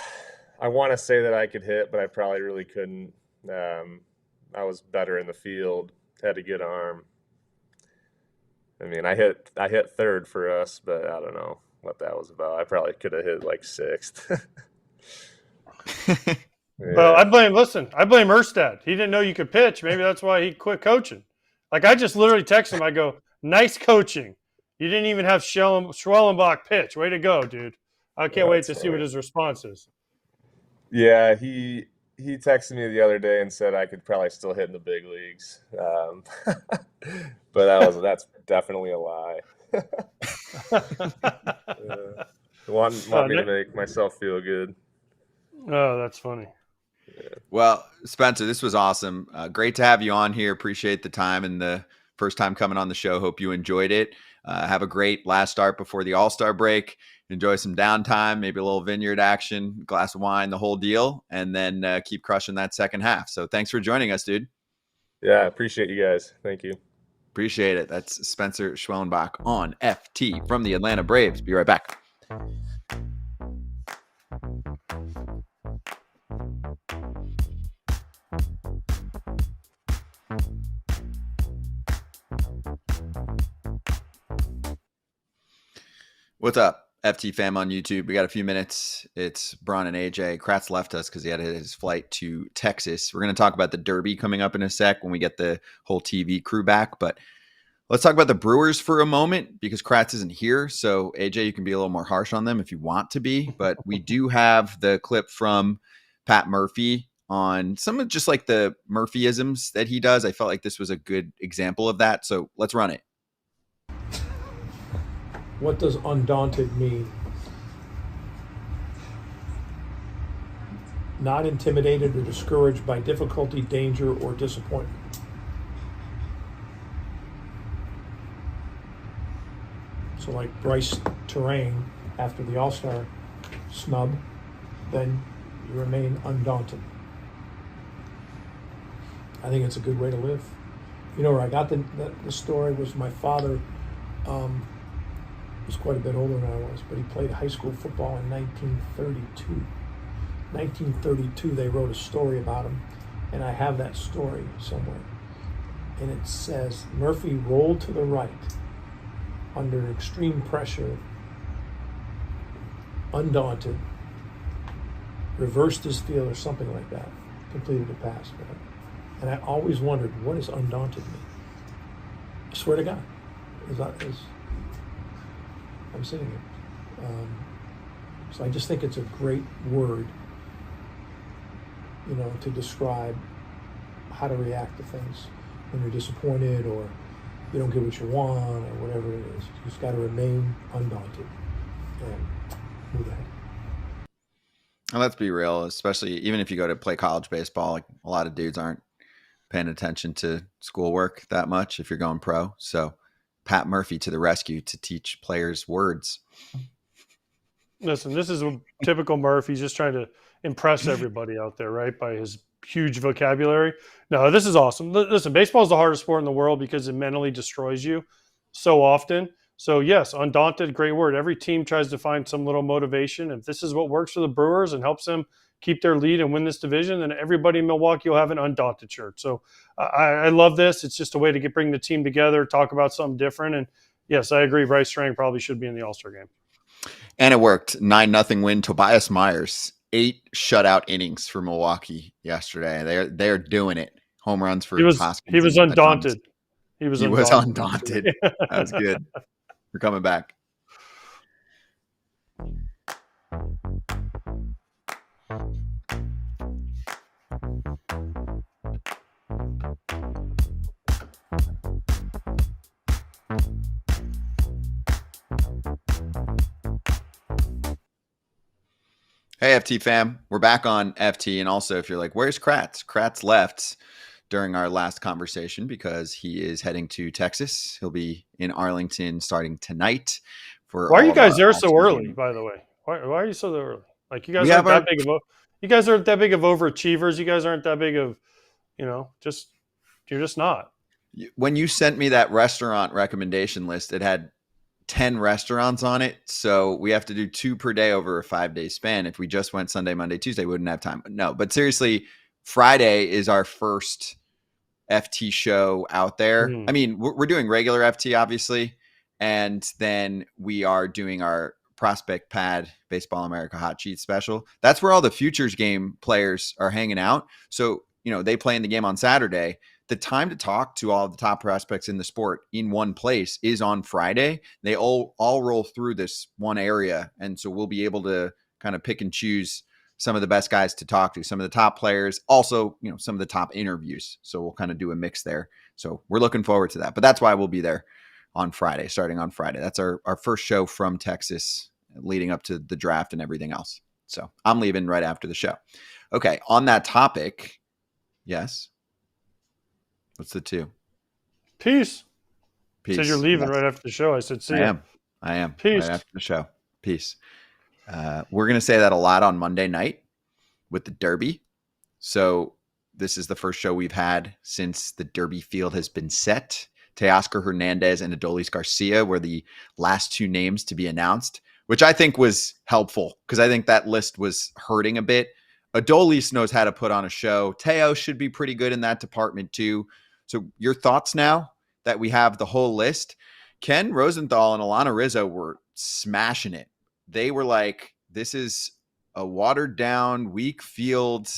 want to say that I could hit, but I probably really couldn't. I was better in the field, had a good arm. I mean, I hit third for us, but I don't know what that was about. I probably could have hit like sixth. Yeah. Well, I blame Erstad. He didn't know you could pitch. Maybe that's why he quit coaching. Like, I just literally text him. I go, nice coaching. You didn't even have Schwellenbach pitch. Way to go, dude. I can't wait to see what his response is. Yeah, he texted me the other day and said I could probably still hit in the big leagues. But that's definitely a lie. Want me to make myself feel good. Oh, that's funny. Yeah. Well, Spencer, this was awesome. Great to have you on here. Appreciate the time and the first time coming on the show. Hope you enjoyed it. Have a great last start before the All-Star break. Enjoy some downtime, maybe a little vineyard action, glass of wine, the whole deal, and then keep crushing that second half. So thanks for joining us, dude. Yeah, I appreciate you guys. Thank you. Appreciate it. That's Spencer Schwellenbach on FT from the Atlanta Braves. Be right back. What's up, FT fam on YouTube? We got a few minutes. It's Braun and AJ. Kratz left us because he had his flight to Texas. We're going to talk about the Derby coming up in a sec when we get the whole TV crew back. But let's talk about the Brewers for a moment because Kratz isn't here. So, AJ, you can be a little more harsh on them if you want to be. But we do have the clip from Pat Murphy on some of just like the Murphyisms that he does. I felt like this was a good example of that. So let's run it. What does undaunted mean? Not intimidated or discouraged by difficulty, danger, or disappointment. So like Brice Turang after the All-Star snub, then you remain undaunted. I think it's a good way to live. You know, where I got the story was my father was quite a bit older than I was, but he played high school football in 1932. 1932, they wrote a story about him, and I have that story somewhere. And it says, Murphy rolled to the right under extreme pressure, undaunted, reversed his field or something like that, completed a pass. Right? And I always wondered, what does undaunted mean? I swear to God, as I'm sitting here. So I just think it's a great word, you know, to describe how to react to things when you're disappointed or you don't get what you want or whatever it is. You just got to remain undaunted and move ahead. And let's be real, especially even if you go to play college baseball, like a lot of dudes aren't paying attention to schoolwork that much if you're going pro. So Pat Murphy to the rescue to teach players words. Listen, this is a typical Murphy. He's just trying to impress everybody out there, right? By his huge vocabulary. No, this is awesome. Listen, baseball is the hardest sport in the world because it mentally destroys you so often. So yes, undaunted, great word. Every team tries to find some little motivation. If this is what works for the Brewers and helps them keep their lead and win this division, then everybody in Milwaukee will have an undaunted shirt. So I love this. It's just a way to bring the team together, talk about something different. And yes, I agree. Brice Turang probably should be in the All-Star game. And it worked. 9-0 win. Tobias Myers, 8 shutout innings for Milwaukee yesterday. They're doing it. Home runs for Hoskins. He was undaunted. He was undaunted. That was good. We're coming back. Hey, FT fam. We're back on FT. And also, if you're like, where's Kratz? Kratz left during our last conversation because he is heading to Texas. He'll be in Arlington starting tonight. Why are you guys there so early, by the way? Why are you so early? Like, you guys aren't that big of you guys aren't that big of overachievers. You guys aren't that big of, you're just not. When you sent me that restaurant recommendation list, it had 10 restaurants on it. So we have to do 2 per day over a 5-day span. If we just went Sunday, Monday, Tuesday, we wouldn't have time. No, but seriously, Friday is our first FT show out there. I mean, we're doing regular FT, obviously. And then we are doing our Prospect Pad Baseball America Hot Sheet special. That's where all the futures game players are hanging out. So, they play in the game on Saturday. The time to talk to all of the top prospects in the sport in one place is on Friday. They all roll through this one area. And so we'll be able to kind of pick and choose some of the best guys to talk to, some of the top players, also, some of the top interviews. So we'll kind of do a mix there. So we're looking forward to that. But that's why we'll be there on Friday, starting on Friday. That's our first show from Texas leading up to the draft and everything else. So I'm leaving right after the show. Okay, on that topic, yes. What's the 2? Peace. Peace. You said you're leaving right after the show. I said, see you. I am. Peace. Right after the show. Peace. We're going to say that a lot on Monday night with the Derby. So this is the first show we've had since the Derby field has been set. Teoscar Hernandez and Adolis Garcia were the last 2 names to be announced, which I think was helpful because I think that list was hurting a bit. Adolis knows how to put on a show. Teo should be pretty good in that department too. So your thoughts now that we have the whole list? Ken Rosenthal and Alana Rizzo were smashing it. They were like, this is a watered down, weak field.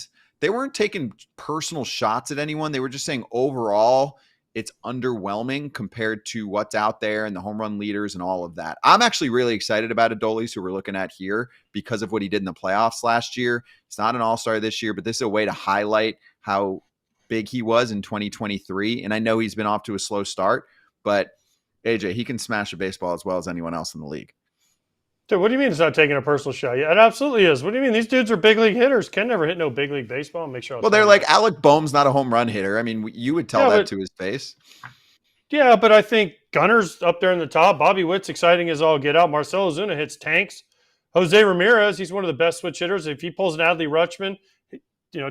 They weren't taking personal shots at anyone. They were just saying overall, it's underwhelming compared to what's out there and the home run leaders and all of that. I'm actually really excited about Adolis, who we're looking at here, because of what he did in the playoffs last year. He's not an all-star this year, but this is a way to highlight how big he was in 2023. And I know he's been off to a slow start, but AJ, he can smash a baseball as well as anyone else in the league. Dude, what do you mean it's not taking a personal shot? Yeah, it absolutely is. What do you mean? These dudes are big league hitters. Ken never hit no big league baseball. Make sure. Well, they're like, Alec Boehm's not a home run hitter. I mean, you would tell that to his face. Yeah, but I think Gunner's up there in the top. Bobby Witt's exciting as all get out. Marcell Ozuna hits tanks. Jose Ramirez, he's one of the best switch hitters. If he pulls an Adley Rutschman,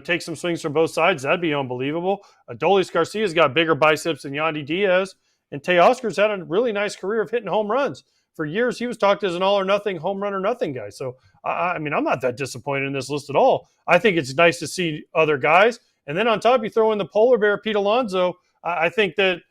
takes some swings from both sides, that'd be unbelievable. Adolis Garcia's got bigger biceps than Yandy Diaz. And Teoscar's had a really nice career of hitting home runs. For years, he was talked as an all-or-nothing home run or nothing guy. So, I mean, I'm not that disappointed in this list at all. I think it's nice to see other guys. And then on top, you throw in the polar bear, Pete Alonso. I think this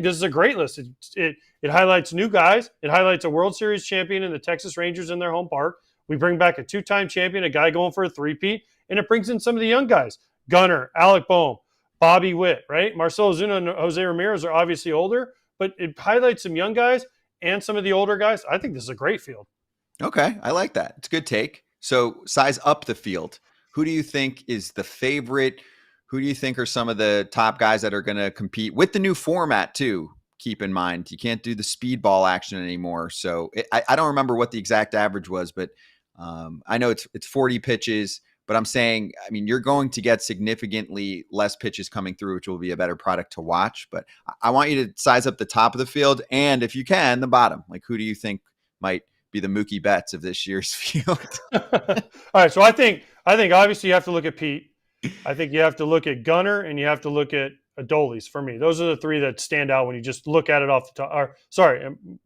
is a great list. It highlights new guys. It highlights a World Series champion in the Texas Rangers in their home park. We bring back a two-time champion, a guy going for a three-peat, and it brings in some of the young guys. Gunner, Alec Boehm, Bobby Witt, right? Marcell Ozuna and Jose Ramirez are obviously older, but it highlights some young guys and some of the older guys. I think this is a great field. Okay, I like that. It's a good take. So size up the field. Who do you think is the favorite? Who do you think are some of the top guys that are going to compete with the new format too? Keep in mind, you can't do the speedball action anymore. So I don't remember what the exact average was, but I know it's 40 pitches. But I'm saying, I mean, you're going to get significantly less pitches coming through, which will be a better product to watch. But I want you to size up the top of the field, and if you can, the bottom. Like, who do you think might be the Mookie Betts of this year's field? All right, so I think obviously you have to look at Pete. I think you have to look at Gunner, and you have to look at Adolis. For me, those are the three that stand out when you just look at it off the top.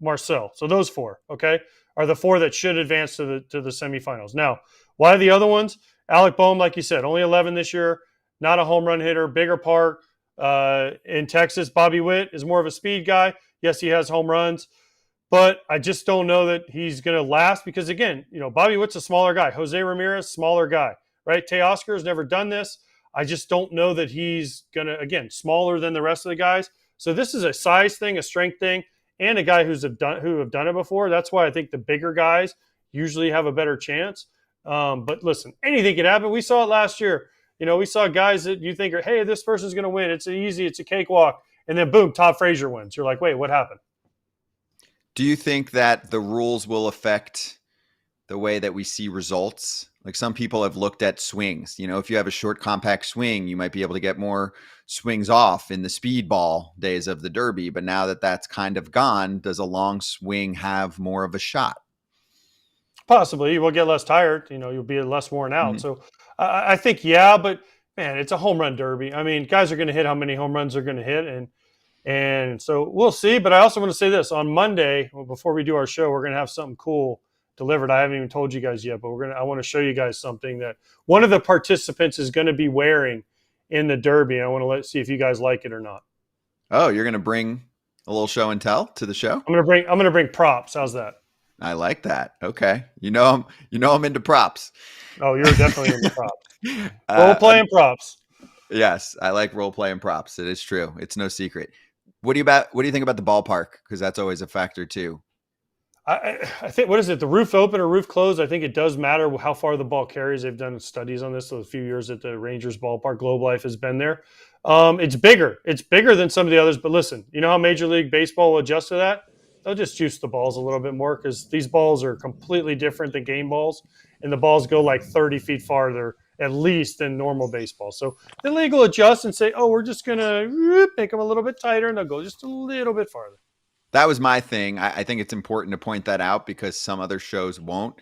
Marcell. So those four, okay, are the four that should advance to the semifinals. Now, why the other ones? Alec Boehm, like you said, only 11 this year, not a home run hitter, bigger park. In Texas, Bobby Witt is more of a speed guy. Yes, he has home runs, but I just don't know that he's going to last because, again, Bobby Witt's a smaller guy. Jose Ramirez, smaller guy, right? Teoscar has never done this. I just don't know that he's going to, again, smaller than the rest of the guys. So this is a size thing, a strength thing, and a guy who have done it before. That's why I think the bigger guys usually have a better chance. But listen, anything can happen. We saw it last year. We saw guys that you think are, hey, this person's going to win. It's a cakewalk. And then boom, Todd Frazier wins. You're like, wait, what happened? Do you think that the rules will affect the way that we see results? Like some people have looked at swings. If you have a short, compact swing, you might be able to get more swings off in the speedball days of the Derby. But now that that's kind of gone, does a long swing have more of a shot? Possibly. You will get less tired. You'll be less worn out. Mm-hmm. So I think, yeah, but man, it's a home run derby. I mean, guys are going to hit how many home runs they're going to hit. And so we'll see. But I also want to say this on Monday, before we do our show, we're going to have something cool delivered. I haven't even told you guys yet, but I want to show you guys something that one of the participants is going to be wearing in the derby. I want to see if you guys like it or not. Oh, you're going to bring a little show and tell to the show? I'm going to bring props. How's that? I like that. Okay. I'm into props. Oh, you're definitely into props. Role play and props. Yes. I like role play and props. It is true. It's no secret. What do you think about the ballpark? Because that's always a factor too. I think, what is it? The roof open or roof closed? I think it does matter how far the ball carries. They've done studies on this. So a few years at the Rangers ballpark, Globe Life has been there. It's bigger. It's bigger than some of the others, but listen, you know how Major League Baseball will adjust to that? They'll just juice the balls a little bit more because these balls are completely different than game balls, and the balls go like 30 feet farther at least than normal baseball. So the league will adjust and say, oh, we're just going to make them a little bit tighter, and they'll go just a little bit farther. That was my thing. I think it's important to point that out because some other shows won't.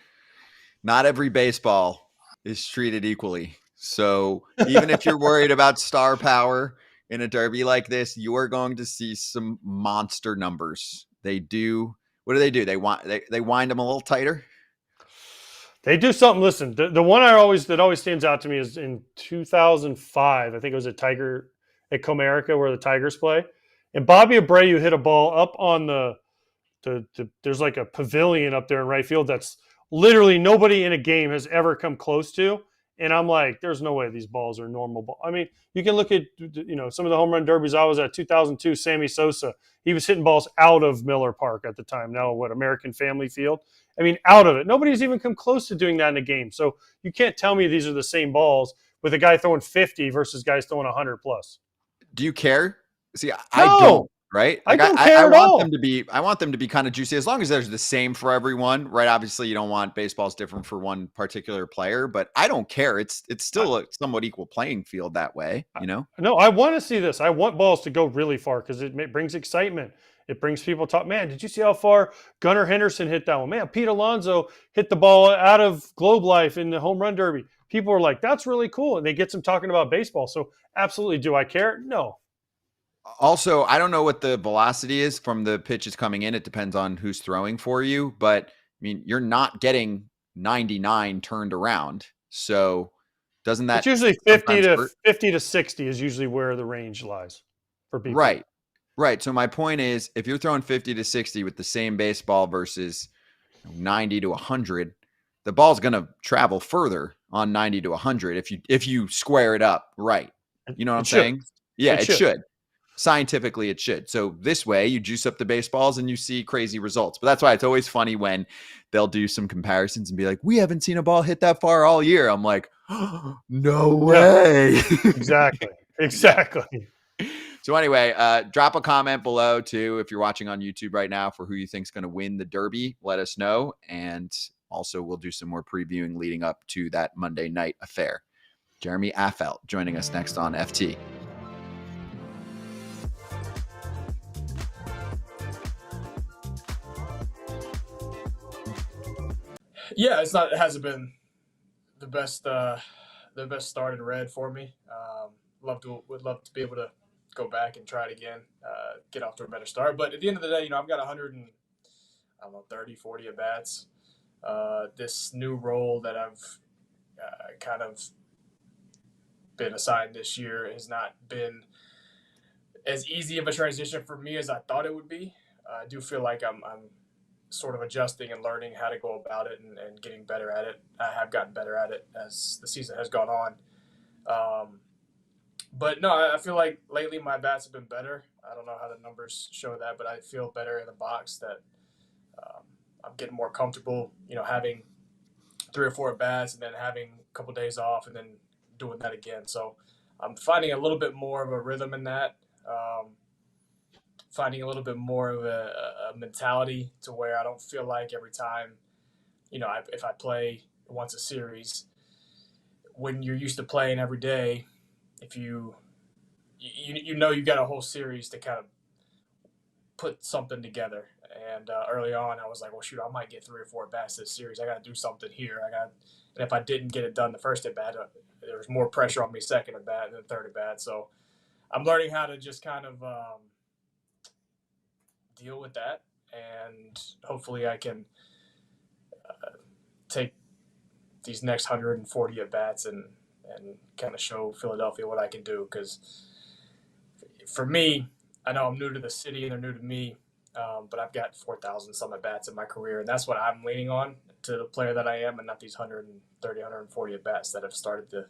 Not every baseball is treated equally. So even if you're worried about star power in a derby like this, you are going to see some monster numbers. They do. What do? They wind them a little tighter. They do something. Listen, the one that always stands out to me is in 2005. I think it was at Comerica where the Tigers play, and Bobby Abreu hit a ball up on there's like a pavilion up there in right field that's literally nobody in a game has ever come close to. And I'm like, there's no way these balls are normal ball. I mean, you can look at, some of the home run derbies I was at, 2002, Sammy Sosa. He was hitting balls out of Miller Park at the time. Now, American Family Field? I mean, out of it. Nobody's even come close to doing that in a game. So you can't tell me these are the same balls with a guy throwing 50 versus guys throwing 100 plus. Do you care? See, No. I don't. right? I Like don't care at all. I want them to be kind of juicy as long as there's the same for everyone, right? Obviously, you don't want baseball's different for one particular player, but I don't care. It's still a somewhat equal playing field that way, you know? No, I want to see this. I want balls to go really far because it brings excitement. It brings people talk. Man, did you see how far Gunnar Henderson hit that one? Man, Pete Alonso hit the ball out of Globe Life in the home run derby. People are like, that's really cool. And they get some talking about baseball. So absolutely. Do I care? No. Also, I don't know what the velocity is from the pitches coming in. It depends on who's throwing for you, but I mean, you're not getting 99 turned around. So doesn't that It's usually 50 to 60 is usually where the range lies for people. Right. Right. So my point is, if you're throwing 50 to 60 with the same baseball versus 90 to 100, the ball's going to travel further on 90 to 100 if you square it up right. You know what I'm saying? Yeah, it should. Scientifically, it should. So this way, you juice up the baseballs and you see crazy results. But that's why it's always funny when they'll do some comparisons and be like, we haven't seen a ball hit that far all year. I'm like, oh, no way. Yeah, exactly. So anyway, drop a comment below too if you're watching on YouTube right now for who you think is going to win the Derby. Let us know, and also we'll do some more previewing leading up to that Monday night affair. Jeremy Affeldt joining us next on FT. Yeah, it hasn't been the best start in red for me. Would love to be able to go back and try it again, get off to a better start. But at the end of the day, I've got 30, 40 at bats. This new role that I've kind of been assigned this year has not been as easy of a transition for me as I thought it would be. I do feel like I'm sort of adjusting and learning how to go about it and getting better at it. I have gotten better at it as the season has gone on. But no, I feel like lately my bats have been better. I don't know how the numbers show that, but I feel better in the box that I'm getting more comfortable, having 3 or 4 bats and then having a couple days off and then doing that again. So I'm finding a little bit more of a rhythm in that, finding a little bit more of a mentality to where I don't feel like every time, if I play once a series, when you're used to playing every day, if you got a whole series to kind of put something together. And early on, I was like, well, shoot, I might get 3 or 4 bats this series. I got to do something here. And if I didn't get it done the first at bat, there was more pressure on me second at bat and then third at bat. So I'm learning how to just kind of deal with that, and hopefully I can take these next 140 at bats and kind of show Philadelphia what I can do. Because for me, I know I'm new to the city and they're new to me, but I've got 4,000 some at bats in my career, and that's what I'm leaning on to the player that I am, and not these 130, 140 at bats that have started the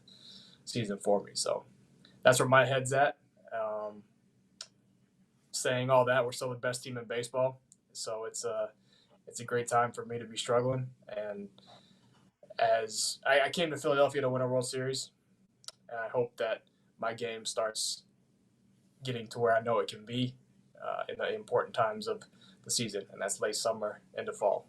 season for me. So that's where my head's at. Saying all that, we're still the best team in baseball, so it's a great time for me to be struggling. And as I came to Philadelphia to win a World Series, and I hope that my game starts getting to where I know it can be in the important times of the season, and that's late summer into fall.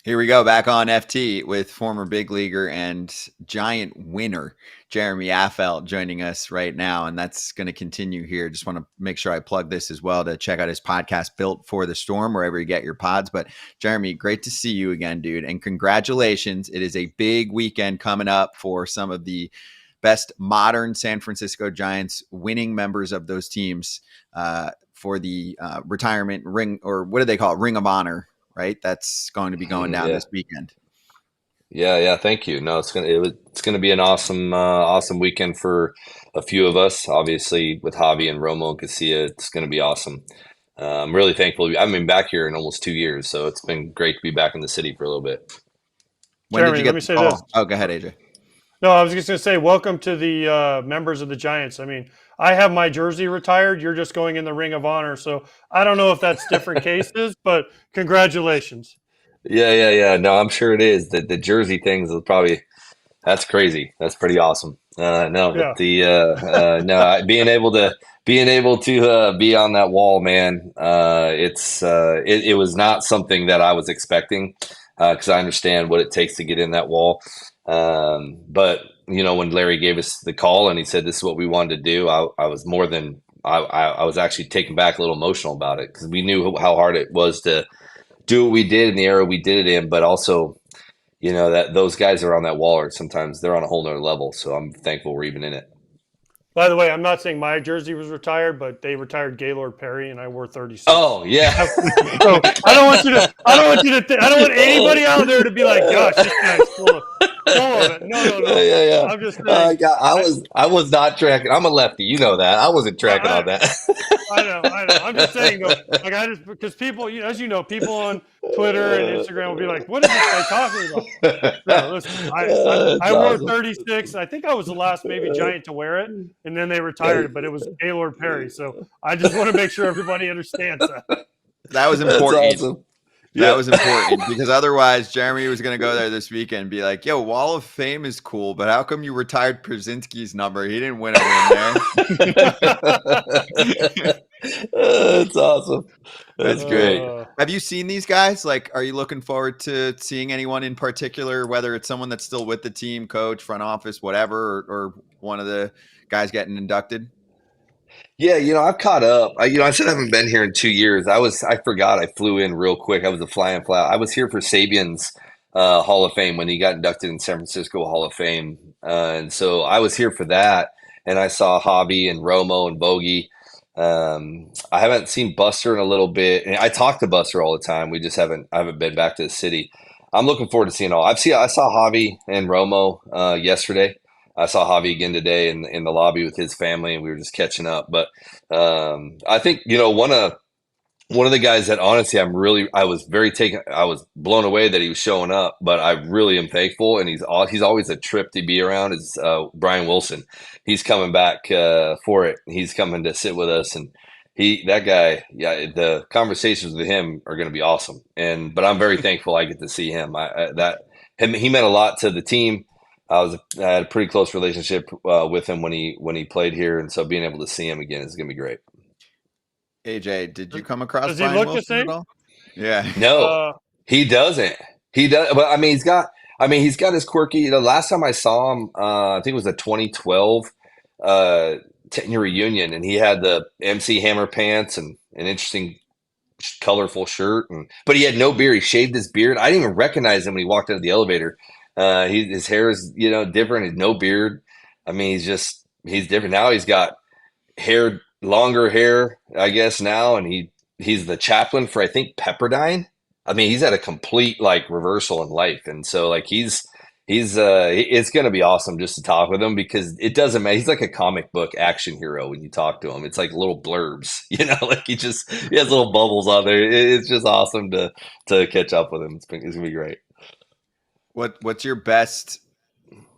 Here we go, back on FT with former big leaguer and giant winner Jeremy Affeldt joining us right now, and that's going to continue here. Just want to make sure I plug this as well to check out his podcast, Built for the Storm, wherever you get your pods. But Jeremy, great to see you again, dude, and congratulations. It is a big weekend coming up for some of the best modern San Francisco Giants winning members of those teams for the retirement ring, or what do they call it? Ring of Honor, right? That's going to be going down this weekend. Yeah. Thank you. No, it's gonna be an awesome weekend for a few of us. Obviously, with Javi and Romo and Casilla, it's gonna be awesome. I'm really thankful. I've been back here in almost 2 years, so it's been great to be back in the city for a little bit. When Jeremy, did you get let me say this. Oh, go ahead, AJ. No, I was just going to say, welcome to the members of the Giants. I mean, I have my jersey retired. You're just going in the Ring of Honor. So I don't know if that's different cases, but congratulations. Yeah. No, I'm sure it is. The jersey things is probably that's crazy. That's pretty awesome. But being able to be on that wall, man, it was not something that I was expecting because I understand what it takes to get in that wall. But when Larry gave us the call and he said this is what we wanted to do, I was more than I was actually taken back, a little emotional about it because we knew how hard it was to do what we did in the era we did it in, but also that those guys are on that wall, or sometimes they're on a whole nother level. So I'm thankful we're even in it. By the way, I'm not saying my jersey was retired, but they retired Gaylord Perry, and I wore 36. Oh yeah. So I don't want anybody out there to be like, "Gosh, this guy's full of it." No. Yeah. I'm just saying. I was not tracking. I'm a lefty, you know that. I wasn't tracking on that. I know. I'm just saying, because people, as you know, people on Twitter and Instagram will be like, "What is this guy talking about?" No, listen, I wore 36. I think I was the last maybe Giant to wear it, and then they retired it. But it was Gaylord Perry, so I just want to make sure everybody understands that. That was important. That's awesome. That was important because otherwise Jeremy was going to go there this weekend and be like, yo, Wall of Fame is cool, but how come you retired Pierzynski's number? He didn't win a win there. That's awesome. That's great. Have you seen these guys? Like, are you looking forward to seeing anyone in particular, whether it's someone that's still with the team, coach, front office, whatever, or one of the guys getting inducted? Yeah, I've caught up. I said I haven't been here in 2 years. I forgot. I flew in real quick. I was a fly-in fly. I was here for Sabian's Hall of Fame when he got inducted in San Francisco Hall of Fame, and so I was here for that. And I saw Javi and Romo and Bogey. I haven't seen Buster in a little bit. And I talk to Buster all the time. I haven't been back to the city. I'm looking forward to seeing all. I saw Javi and Romo yesterday. I saw Javi again today in the lobby with his family, and we were just catching up. But I think one of the guys that honestly I was blown away that he was showing up. But I really am thankful, and he's always a trip to be around. Is Brian Wilson? He's coming back for it. He's coming to sit with us, and that guy. Yeah, the conversations with him are going to be awesome. But I'm very thankful I get to see him. He meant a lot to the team. I had a pretty close relationship with him when he played here, and so being able to see him again is going to be great. AJ, did you come across Does Brian he look Wilson the same? at all? Yeah. No, he doesn't. He does, but he's got his quirky. The last time I saw him, I think it was a 2012 10-year reunion, and he had the MC Hammer pants and an interesting, colorful shirt, but he had no beard. He shaved his beard. I didn't even recognize him when he walked out of the elevator. His hair is different. He's no beard. He's different now. He's got longer hair, I guess now, and he's the chaplain for I think Pepperdine. He's at a complete reversal in life, and so it's going to be awesome just to talk with him because it doesn't matter. He's like a comic book action hero when you talk to him. It's like little blurbs, he has little bubbles on there. It's just awesome to catch up with him. It's going to be great. What's your best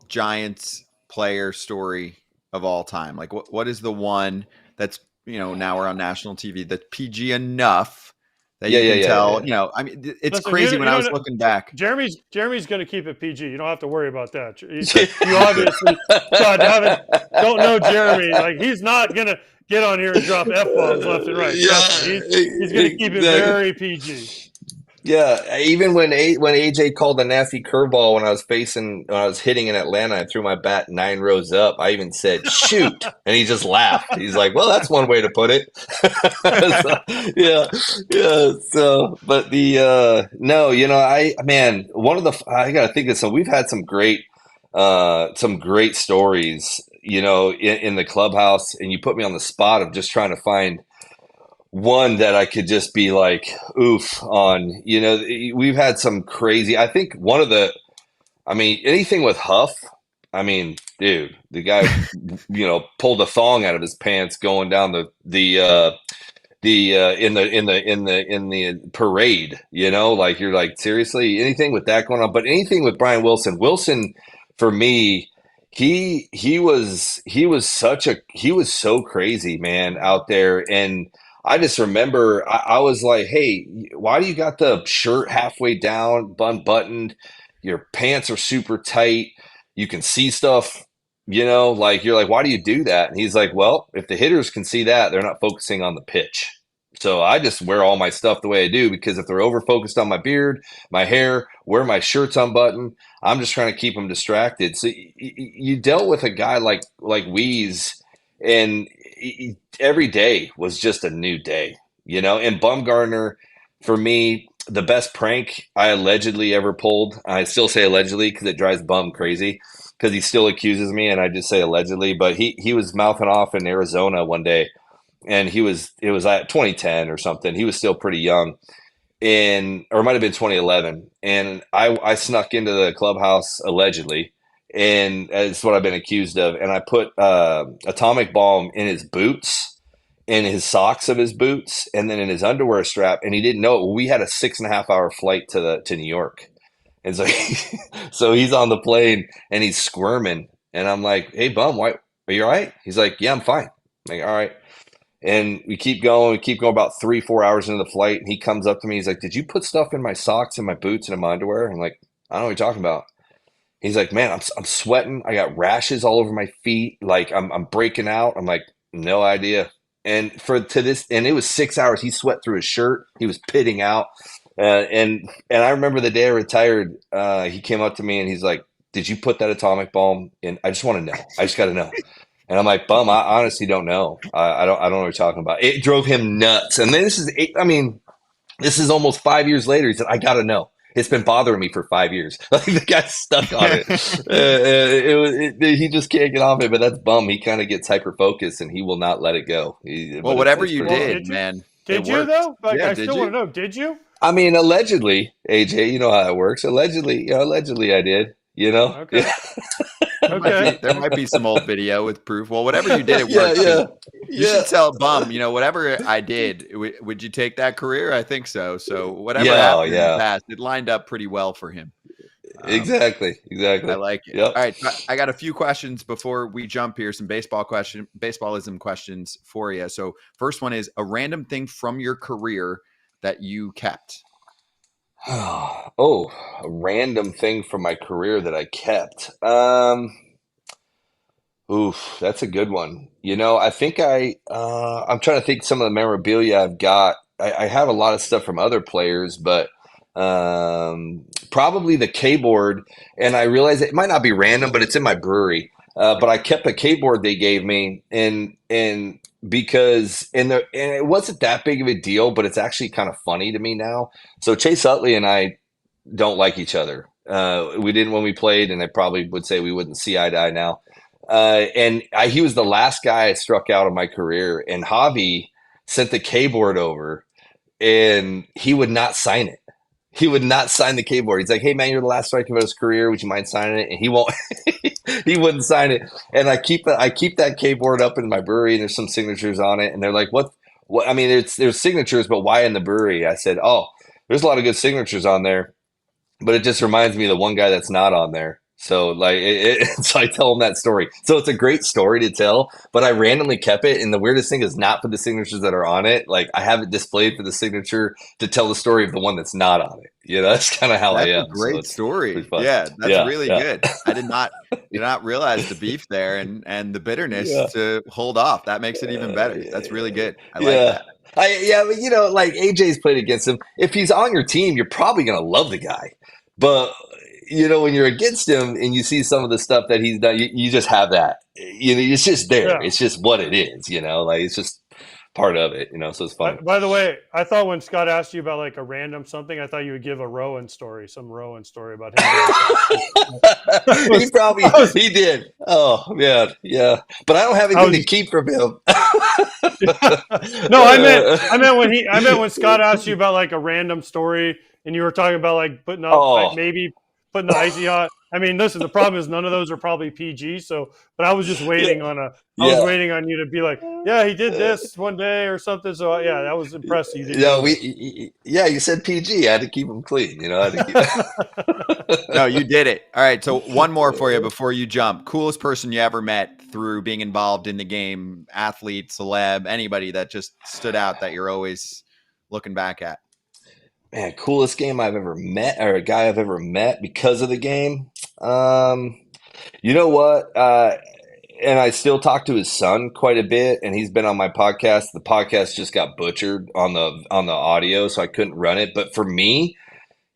Giants player story of all time? Like what is the one that's now we're on national TV that's PG enough that you can tell? Yeah. It's crazy when I was looking back. Jeremy's going to keep it PG. You don't have to worry about that. You obviously don't know Jeremy. He's not going to get on here and drop F-bombs left and right. Yeah, he's going to keep it very PG. Yeah, even when AJ called a nasty curveball when I was hitting in Atlanta, I threw my bat 9 rows up. I even said shoot, and he just laughed. He's like, "Well, that's one way to put it." So, but I got to think of some. We've had some great some great stories, in the clubhouse, and you put me on the spot of just trying to find one that I could just be like, oof on. We've had some crazy, I think anything with Huff. I mean, dude, the guy, pulled a thong out of his pants going down in the parade, like you're like, seriously, anything with that going on, but anything with Brian Wilson for me, he was so crazy, man, out there. And I just remember I was like, hey, why do you got the shirt halfway down, buttoned? Your pants are super tight. You can see stuff, like you're like, why do you do that? And he's like, well, if the hitters can see that, they're not focusing on the pitch. So I just wear all my stuff the way I do, because if they're over focused on my beard, my hair, where my shirt's unbuttoned, I'm just trying to keep them distracted. So you dealt with a guy like Weeze, and every day was just a new day, and Bumgarner, for me, the best prank I allegedly ever pulled. I still say allegedly because it drives Bum crazy, because he still accuses me, and I just say allegedly. But he was mouthing off in Arizona one day, and it was at 2010 or something. He was still pretty young, or it might have been 2011. And I snuck into the clubhouse allegedly, and that's what I've been accused of. And I put atomic bomb in his boots, in his socks of his boots, and then in his underwear strap, and he didn't know it. We had a 6.5 hour flight to New York, and so so he's on the plane and he's squirming, and I'm like, hey Bum, why, are you all right? He's like, yeah, I'm fine. I'm like, all right. And we keep going about 3-4 hours into the flight, and he comes up to me, he's like, did you put stuff in my socks and my boots and in my underwear? I'm like, I don't know what you're talking about. He's like, man, I'm sweating, I got rashes all over my feet, like I'm breaking out. I'm like, no idea. And and it was 6 hours. He sweat through his shirt. He was pitting out. And I remember the day I retired, he came up to me and he's like, did you put that atomic bomb in? I just want to know. I just got to know. And I'm like, Bum, I honestly don't know. I don't know what you're talking about. It drove him nuts. And then this is almost 5 years later. He said, I got to know. It's been bothering me for 5 years. Like, the guy's stuck on it. He just can't get off it. But that's Bum. He kind of gets hyper focused, and he will not let it go. Well, whatever you did, man. Did you though? Like, yeah, I still want to know. Did you? I mean, allegedly, AJ. You know how it works. Allegedly, I did. Okay. Okay. There might be some old video with proof. Well, whatever you did, it worked. Yeah. You should tell Bum, whatever I did, would you take that career? I think so. So whatever happened in the past, it lined up pretty well for him. Exactly. I like it. Yep. All right. I got a few questions before we jump here. Some baseballism questions for you. So first one is a random thing from your career that you kept. Oh, a random thing from my career that I kept. Oof, that's a good one. I think I'm trying to think some of the memorabilia I've got. I have a lot of stuff from other players, but probably the K-board. And I realize it might not be random, but it's in my brewery. But I kept a K-board they gave me, and because it wasn't that big of a deal, but it's actually kind of funny to me now. So Chase Utley and I don't like each other. We didn't when we played, and I probably would say we wouldn't see eye to eye now. He was the last guy I struck out of my career, and Javi sent the K-board over, and he would not sign it. He would not sign the K-board. He's like, hey man, you're the last strike of his career. Would you mind signing it? And he won't, he wouldn't sign it. And I keep that K-board up in my brewery, and there's some signatures on it. And they're like, what? I mean, there's signatures, but why in the brewery? I said, oh, there's a lot of good signatures on there, but it just reminds me of the one guy that's not on there. So like, so I tell him that story. So it's a great story to tell, but I randomly kept it. And the weirdest thing is not for the signatures that are on it. Like, I have it displayed for the signature to tell the story of the one that's not on it. That's kind of how I am. That's a great story. Yeah, that's really good. I did not realize the beef there and the bitterness to hold off. That makes it even better. That's really good. I like that. But like AJ's played against him. If he's on your team, you're probably going to love the guy. But when you're against him and you see some of the stuff that he's done, you just have that. It's just there. Yeah. It's just what it is. Like, it's just part of it. So it's fun. By the way, I thought when Scott asked you about like a random something, I thought you would give a some Rowan story about him. He did. Oh man, yeah. But I don't have anything to keep from him. No, I meant when Scott asked you about like a random story and you were talking about like putting up maybe putting the icy hot. I mean, listen, the problem is none of those are probably PG. So, but I was just waiting I was waiting on you to be like, yeah, he did this one day or something. So yeah, that was impressive. You said PG. I had to keep him clean. I had to keep. No, you did it. All right. So one more for you before you jump. Coolest person you ever met through being involved in the game, athlete, celeb, anybody that just stood out that you're always looking back at. Man, coolest game I've ever met, or a guy I've ever met because of the game. You know what? And I still talk to his son quite a bit, and he's been on my podcast. The podcast just got butchered on the audio, so I couldn't run it. But for me,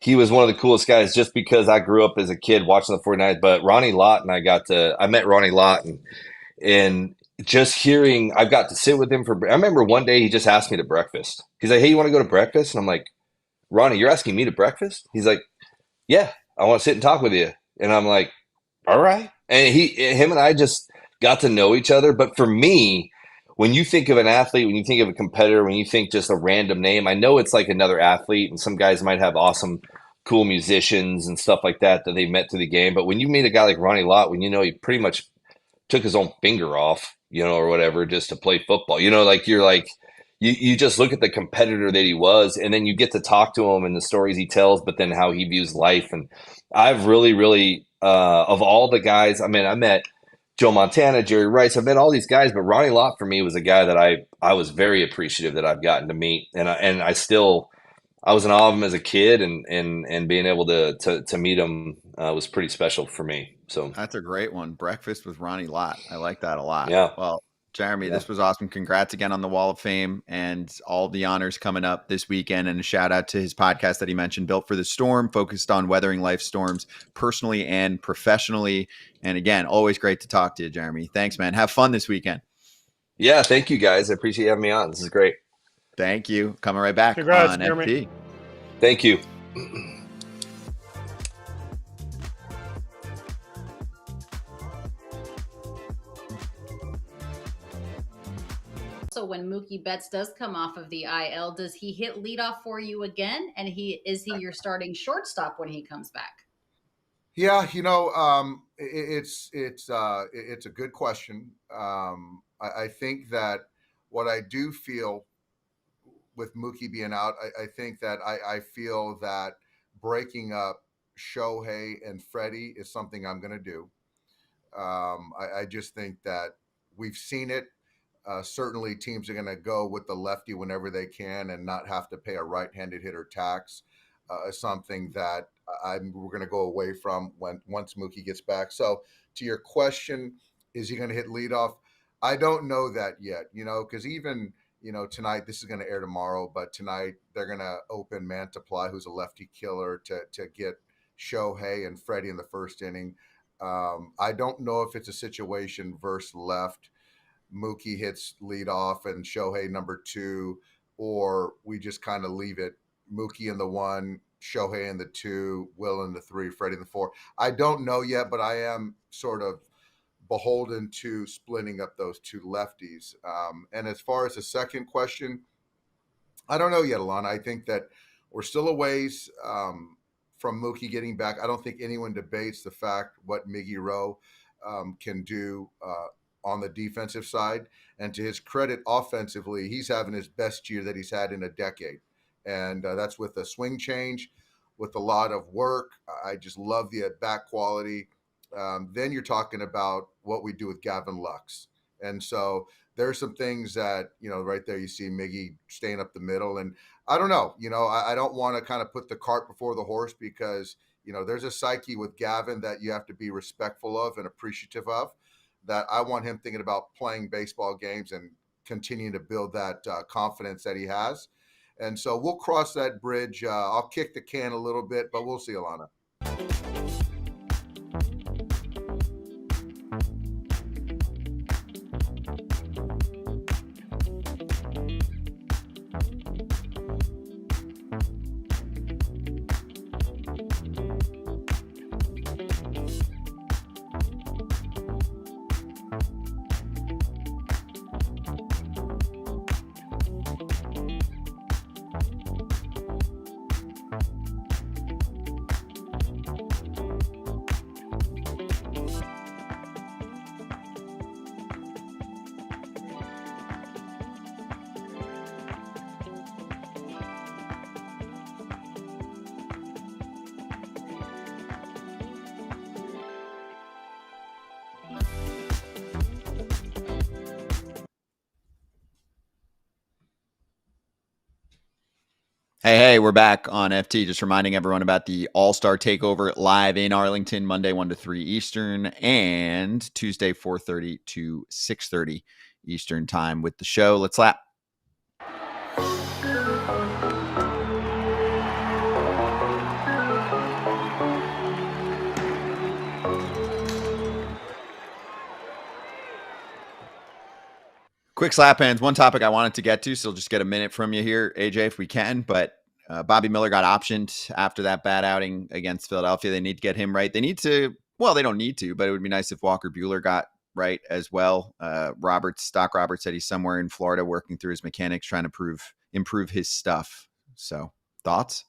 he was one of the coolest guys just because I grew up as a kid watching the 49ers. But Ronnie Lott and I met Ronnie Lott and just hearing, I've got to sit with him I remember one day he just asked me to breakfast. He's like, hey, you want to go to breakfast? And I'm like, Ronnie, you're asking me to breakfast? He's like, yeah, I want to sit and talk with you. And I'm like, all right. And him and I just got to know each other. But for me, when you think of an athlete, when you think of a competitor, when you think just a random name, I know it's like another athlete, and some guys might have awesome, cool musicians and stuff like that they met through the game. But when you meet a guy like Ronnie Lott, when he pretty much took his own finger off, or whatever, just to play football, you just look at the competitor that he was, and then you get to talk to him and the stories he tells, but then how he views life. And I've really, really, of all the guys, I mean, I met Joe Montana, Jerry Rice, I've met all these guys, but Ronnie Lott for me was a guy that I was very appreciative that I've gotten to meet. And I was in awe of him as a kid, and being able to meet him was pretty special for me. So that's a great one. Breakfast with Ronnie Lott. I like that a lot. Yeah. Well, Jeremy, this was awesome. Congrats again on the Wall of Fame and all the honors coming up this weekend. And a shout out to his podcast that he mentioned, Built for the Storm, focused on weathering life storms personally and professionally. And again, always great to talk to you, Jeremy. Thanks, man. Have fun this weekend. Yeah, thank you, guys. I appreciate you having me on. This is great. Thank you. Coming right back. Congrats, on Jeremy. FT. Thank you. So when Mookie Betts does come off of the IL, does he hit leadoff for you again? And is he your starting shortstop when he comes back? Yeah, it's a good question. I think that what I do feel with Mookie being out, I think that I feel that breaking up Shohei and Freddie is something I'm going to do. I just think that we've seen it. Certainly teams are going to go with the lefty whenever they can and not have to pay a right-handed hitter tax. Something that we're going to go away from once Mookie gets back. So to your question, is he going to hit leadoff? I don't know that yet, because even, tonight, this is going to air tomorrow, but tonight they're going to open Mantiply, who's a lefty killer, to get Shohei and Freddie in the first inning. I don't know if it's a situation versus left. Mookie hits leadoff and Shohei number 2, or we just kind of leave it Mookie in the 1, Shohei in the 2, Will in the 3, Freddie in the 4. I don't know yet, but I am sort of beholden to splitting up those two lefties. And as far as the second question, I don't know yet, Alana. I think that we're still a ways from Mookie getting back. I don't think anyone debates the fact what Miggy Rowe can do on the defensive side. And to his credit, offensively, he's having his best year that he's had in a decade. And that's with a swing change, with a lot of work. I just love the at-bat quality. Then you're talking about what we do with Gavin Lux. And so there's some things that, right there you see Miggy staying up the middle. And I don't know, I don't want to kind of put the cart before the horse because, there's a psyche with Gavin that you have to be respectful of and appreciative of, that I want him thinking about playing baseball games and continuing to build that confidence that he has. And so we'll cross that bridge. I'll kick the can a little bit, but we'll see, Alana. Hey, we're back on FT. Just reminding everyone about the All-Star Takeover live in Arlington, Monday 1 to 3 Eastern, and Tuesday 4:30 to 6:30 Eastern time with the show. Let's lap. Quick slap hands. One topic I wanted to get to, so just get a minute from you here, AJ, if we can. But Bobby Miller got optioned after that bad outing against Philadelphia. They need to get him right. They need to, well, they don't need to, but it would be nice if Walker Buehler got right as well. Doc Roberts said he's somewhere in Florida working through his mechanics, trying to improve his stuff. So, thoughts?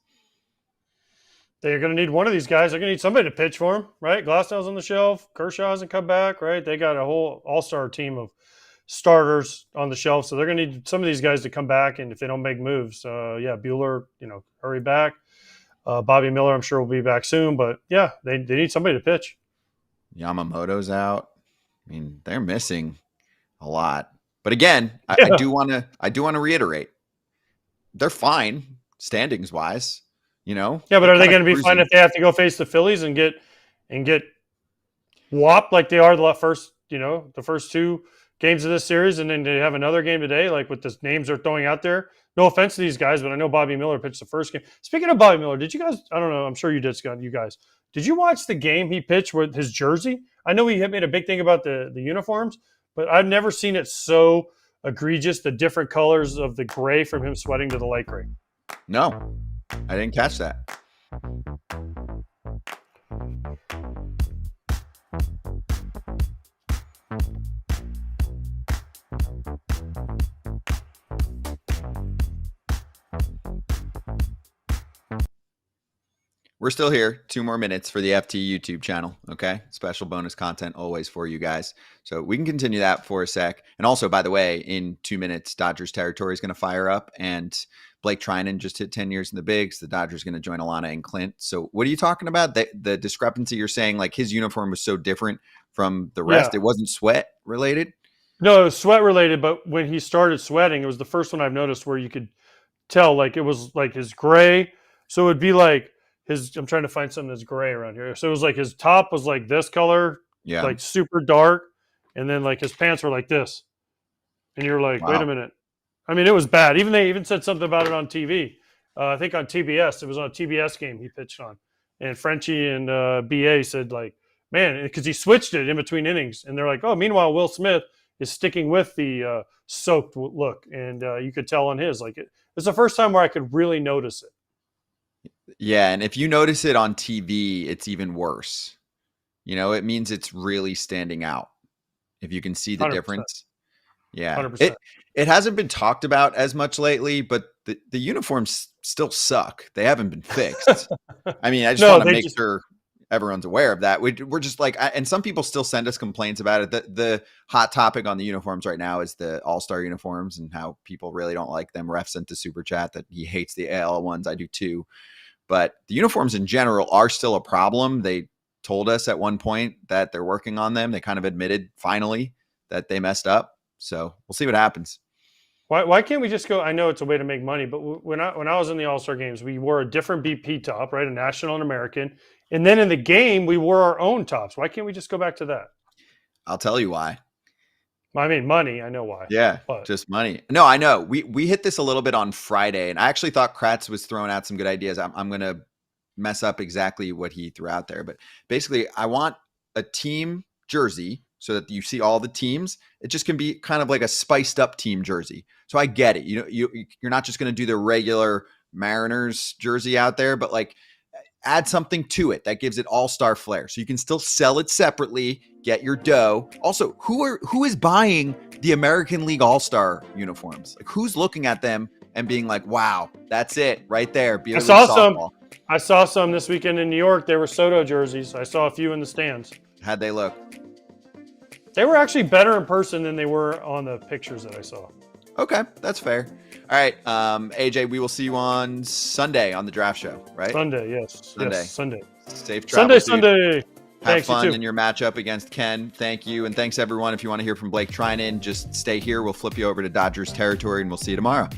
They're going to need one of these guys. They're going to need somebody to pitch for him, right? Glasnow's on the shelf. Kershaw hasn't come back, right? They got a whole all-star team of starters on the shelf, so they're going to need some of these guys to come back, and if they don't make moves, Buehler, hurry back. Bobby Miller, I'm sure, will be back soon, but yeah, they need somebody to pitch. Yamamoto's out. I mean, they're missing a lot. But again, I do want to reiterate, they're fine standings wise. Yeah, but are they going to be fine if they have to go face the Phillies and get whopped like they are the first two games of this series, and then they have another game today, like with the names they're throwing out there? No offense to these guys, but I know Bobby Miller pitched the first game. Speaking of Bobby Miller, did you guys, I don't know, I'm sure you did, Scott, you guys, did you watch the game he pitched with his jersey? I know he had made a big thing about the uniforms, but I've never seen it so egregious, the different colors of the gray from him sweating to the light gray. No, I didn't catch that. We're still here. 2 more minutes for the FT YouTube channel. Okay. Special bonus content always for you guys. So we can continue that for a sec. And also, by the way, in 2 minutes, Dodgers territory is going to fire up, and Blake Trinan just hit 10 years in the bigs. The Dodgers going to join Alana and Clint. So what are you talking about? The discrepancy you're saying, like his uniform was so different from the rest. Yeah. It wasn't sweat related. No, it was sweat related, but when he started sweating, it was the first one I've noticed where you could tell, like it was like his gray. So it would be like I'm trying to find something that's gray around here. So it was like his top was like this color, like super dark, and then like his pants were like this. And you're like, wait a minute. I mean, it was bad. They even said something about it on TV. I think on TBS. It was on a TBS game he pitched on. And Frenchie and BA said, like, man, because he switched it in between innings. And they're like, oh, meanwhile, Will Smith is sticking with the soaked look. And you could tell on his. Like, it's the first time where I could really notice it. Yeah, and if you notice it on TV, it's even worse. It means it's really standing out. If you can see the 100%. difference. Yeah. 100%. It hasn't been talked about as much lately, but the uniforms still suck. They haven't been fixed. I mean, I just want to make sure everyone's aware of that. We're just like, and some people still send us complaints about it. The hot topic on the uniforms right now is the All-Star uniforms and how people really don't like them. Ref sent a super chat that he hates the AL ones. I do too. But the uniforms in general are still a problem. They told us at one point that they're working on them. They kind of admitted finally that they messed up. So we'll see what happens. Why can't we just go? I know it's a way to make money, but when I was in the All-Star games, we wore a different BP top, right? A national and American. And then in the game, we wore our own tops. Why can't we just go back to that? I'll tell you why. I mean, money. I know why. Yeah, just money. No, I know. We hit this a little bit on Friday, and I actually thought Kratz was throwing out some good ideas. I'm going to mess up exactly what he threw out there. But basically, I want a team jersey so that you see all the teams. It just can be kind of like a spiced up team jersey. So I get it. You're not just going to do the regular Mariners jersey out there, but like add something to it that gives it all-star flair. So you can still sell it separately, get your dough. Also, who is buying the American League All-Star uniforms? Like, who's looking at them and being like, wow, that's it right there. I saw some this weekend in New York. They were Soto jerseys. I saw a few in the stands. How'd they look? They were actually better in person than they were on the pictures that I saw. Okay, that's fair. All right, AJ, we will see you on Sunday on the draft show, right? Sunday, yes. Sunday. Yes, Sunday. Safe travel. Sunday. Have Thanks, fun in your matchup against Ken. Thank you. And thanks, everyone. If you want to hear from Blake Trinan, just stay here. We'll flip you over to Dodgers territory, and we'll see you tomorrow.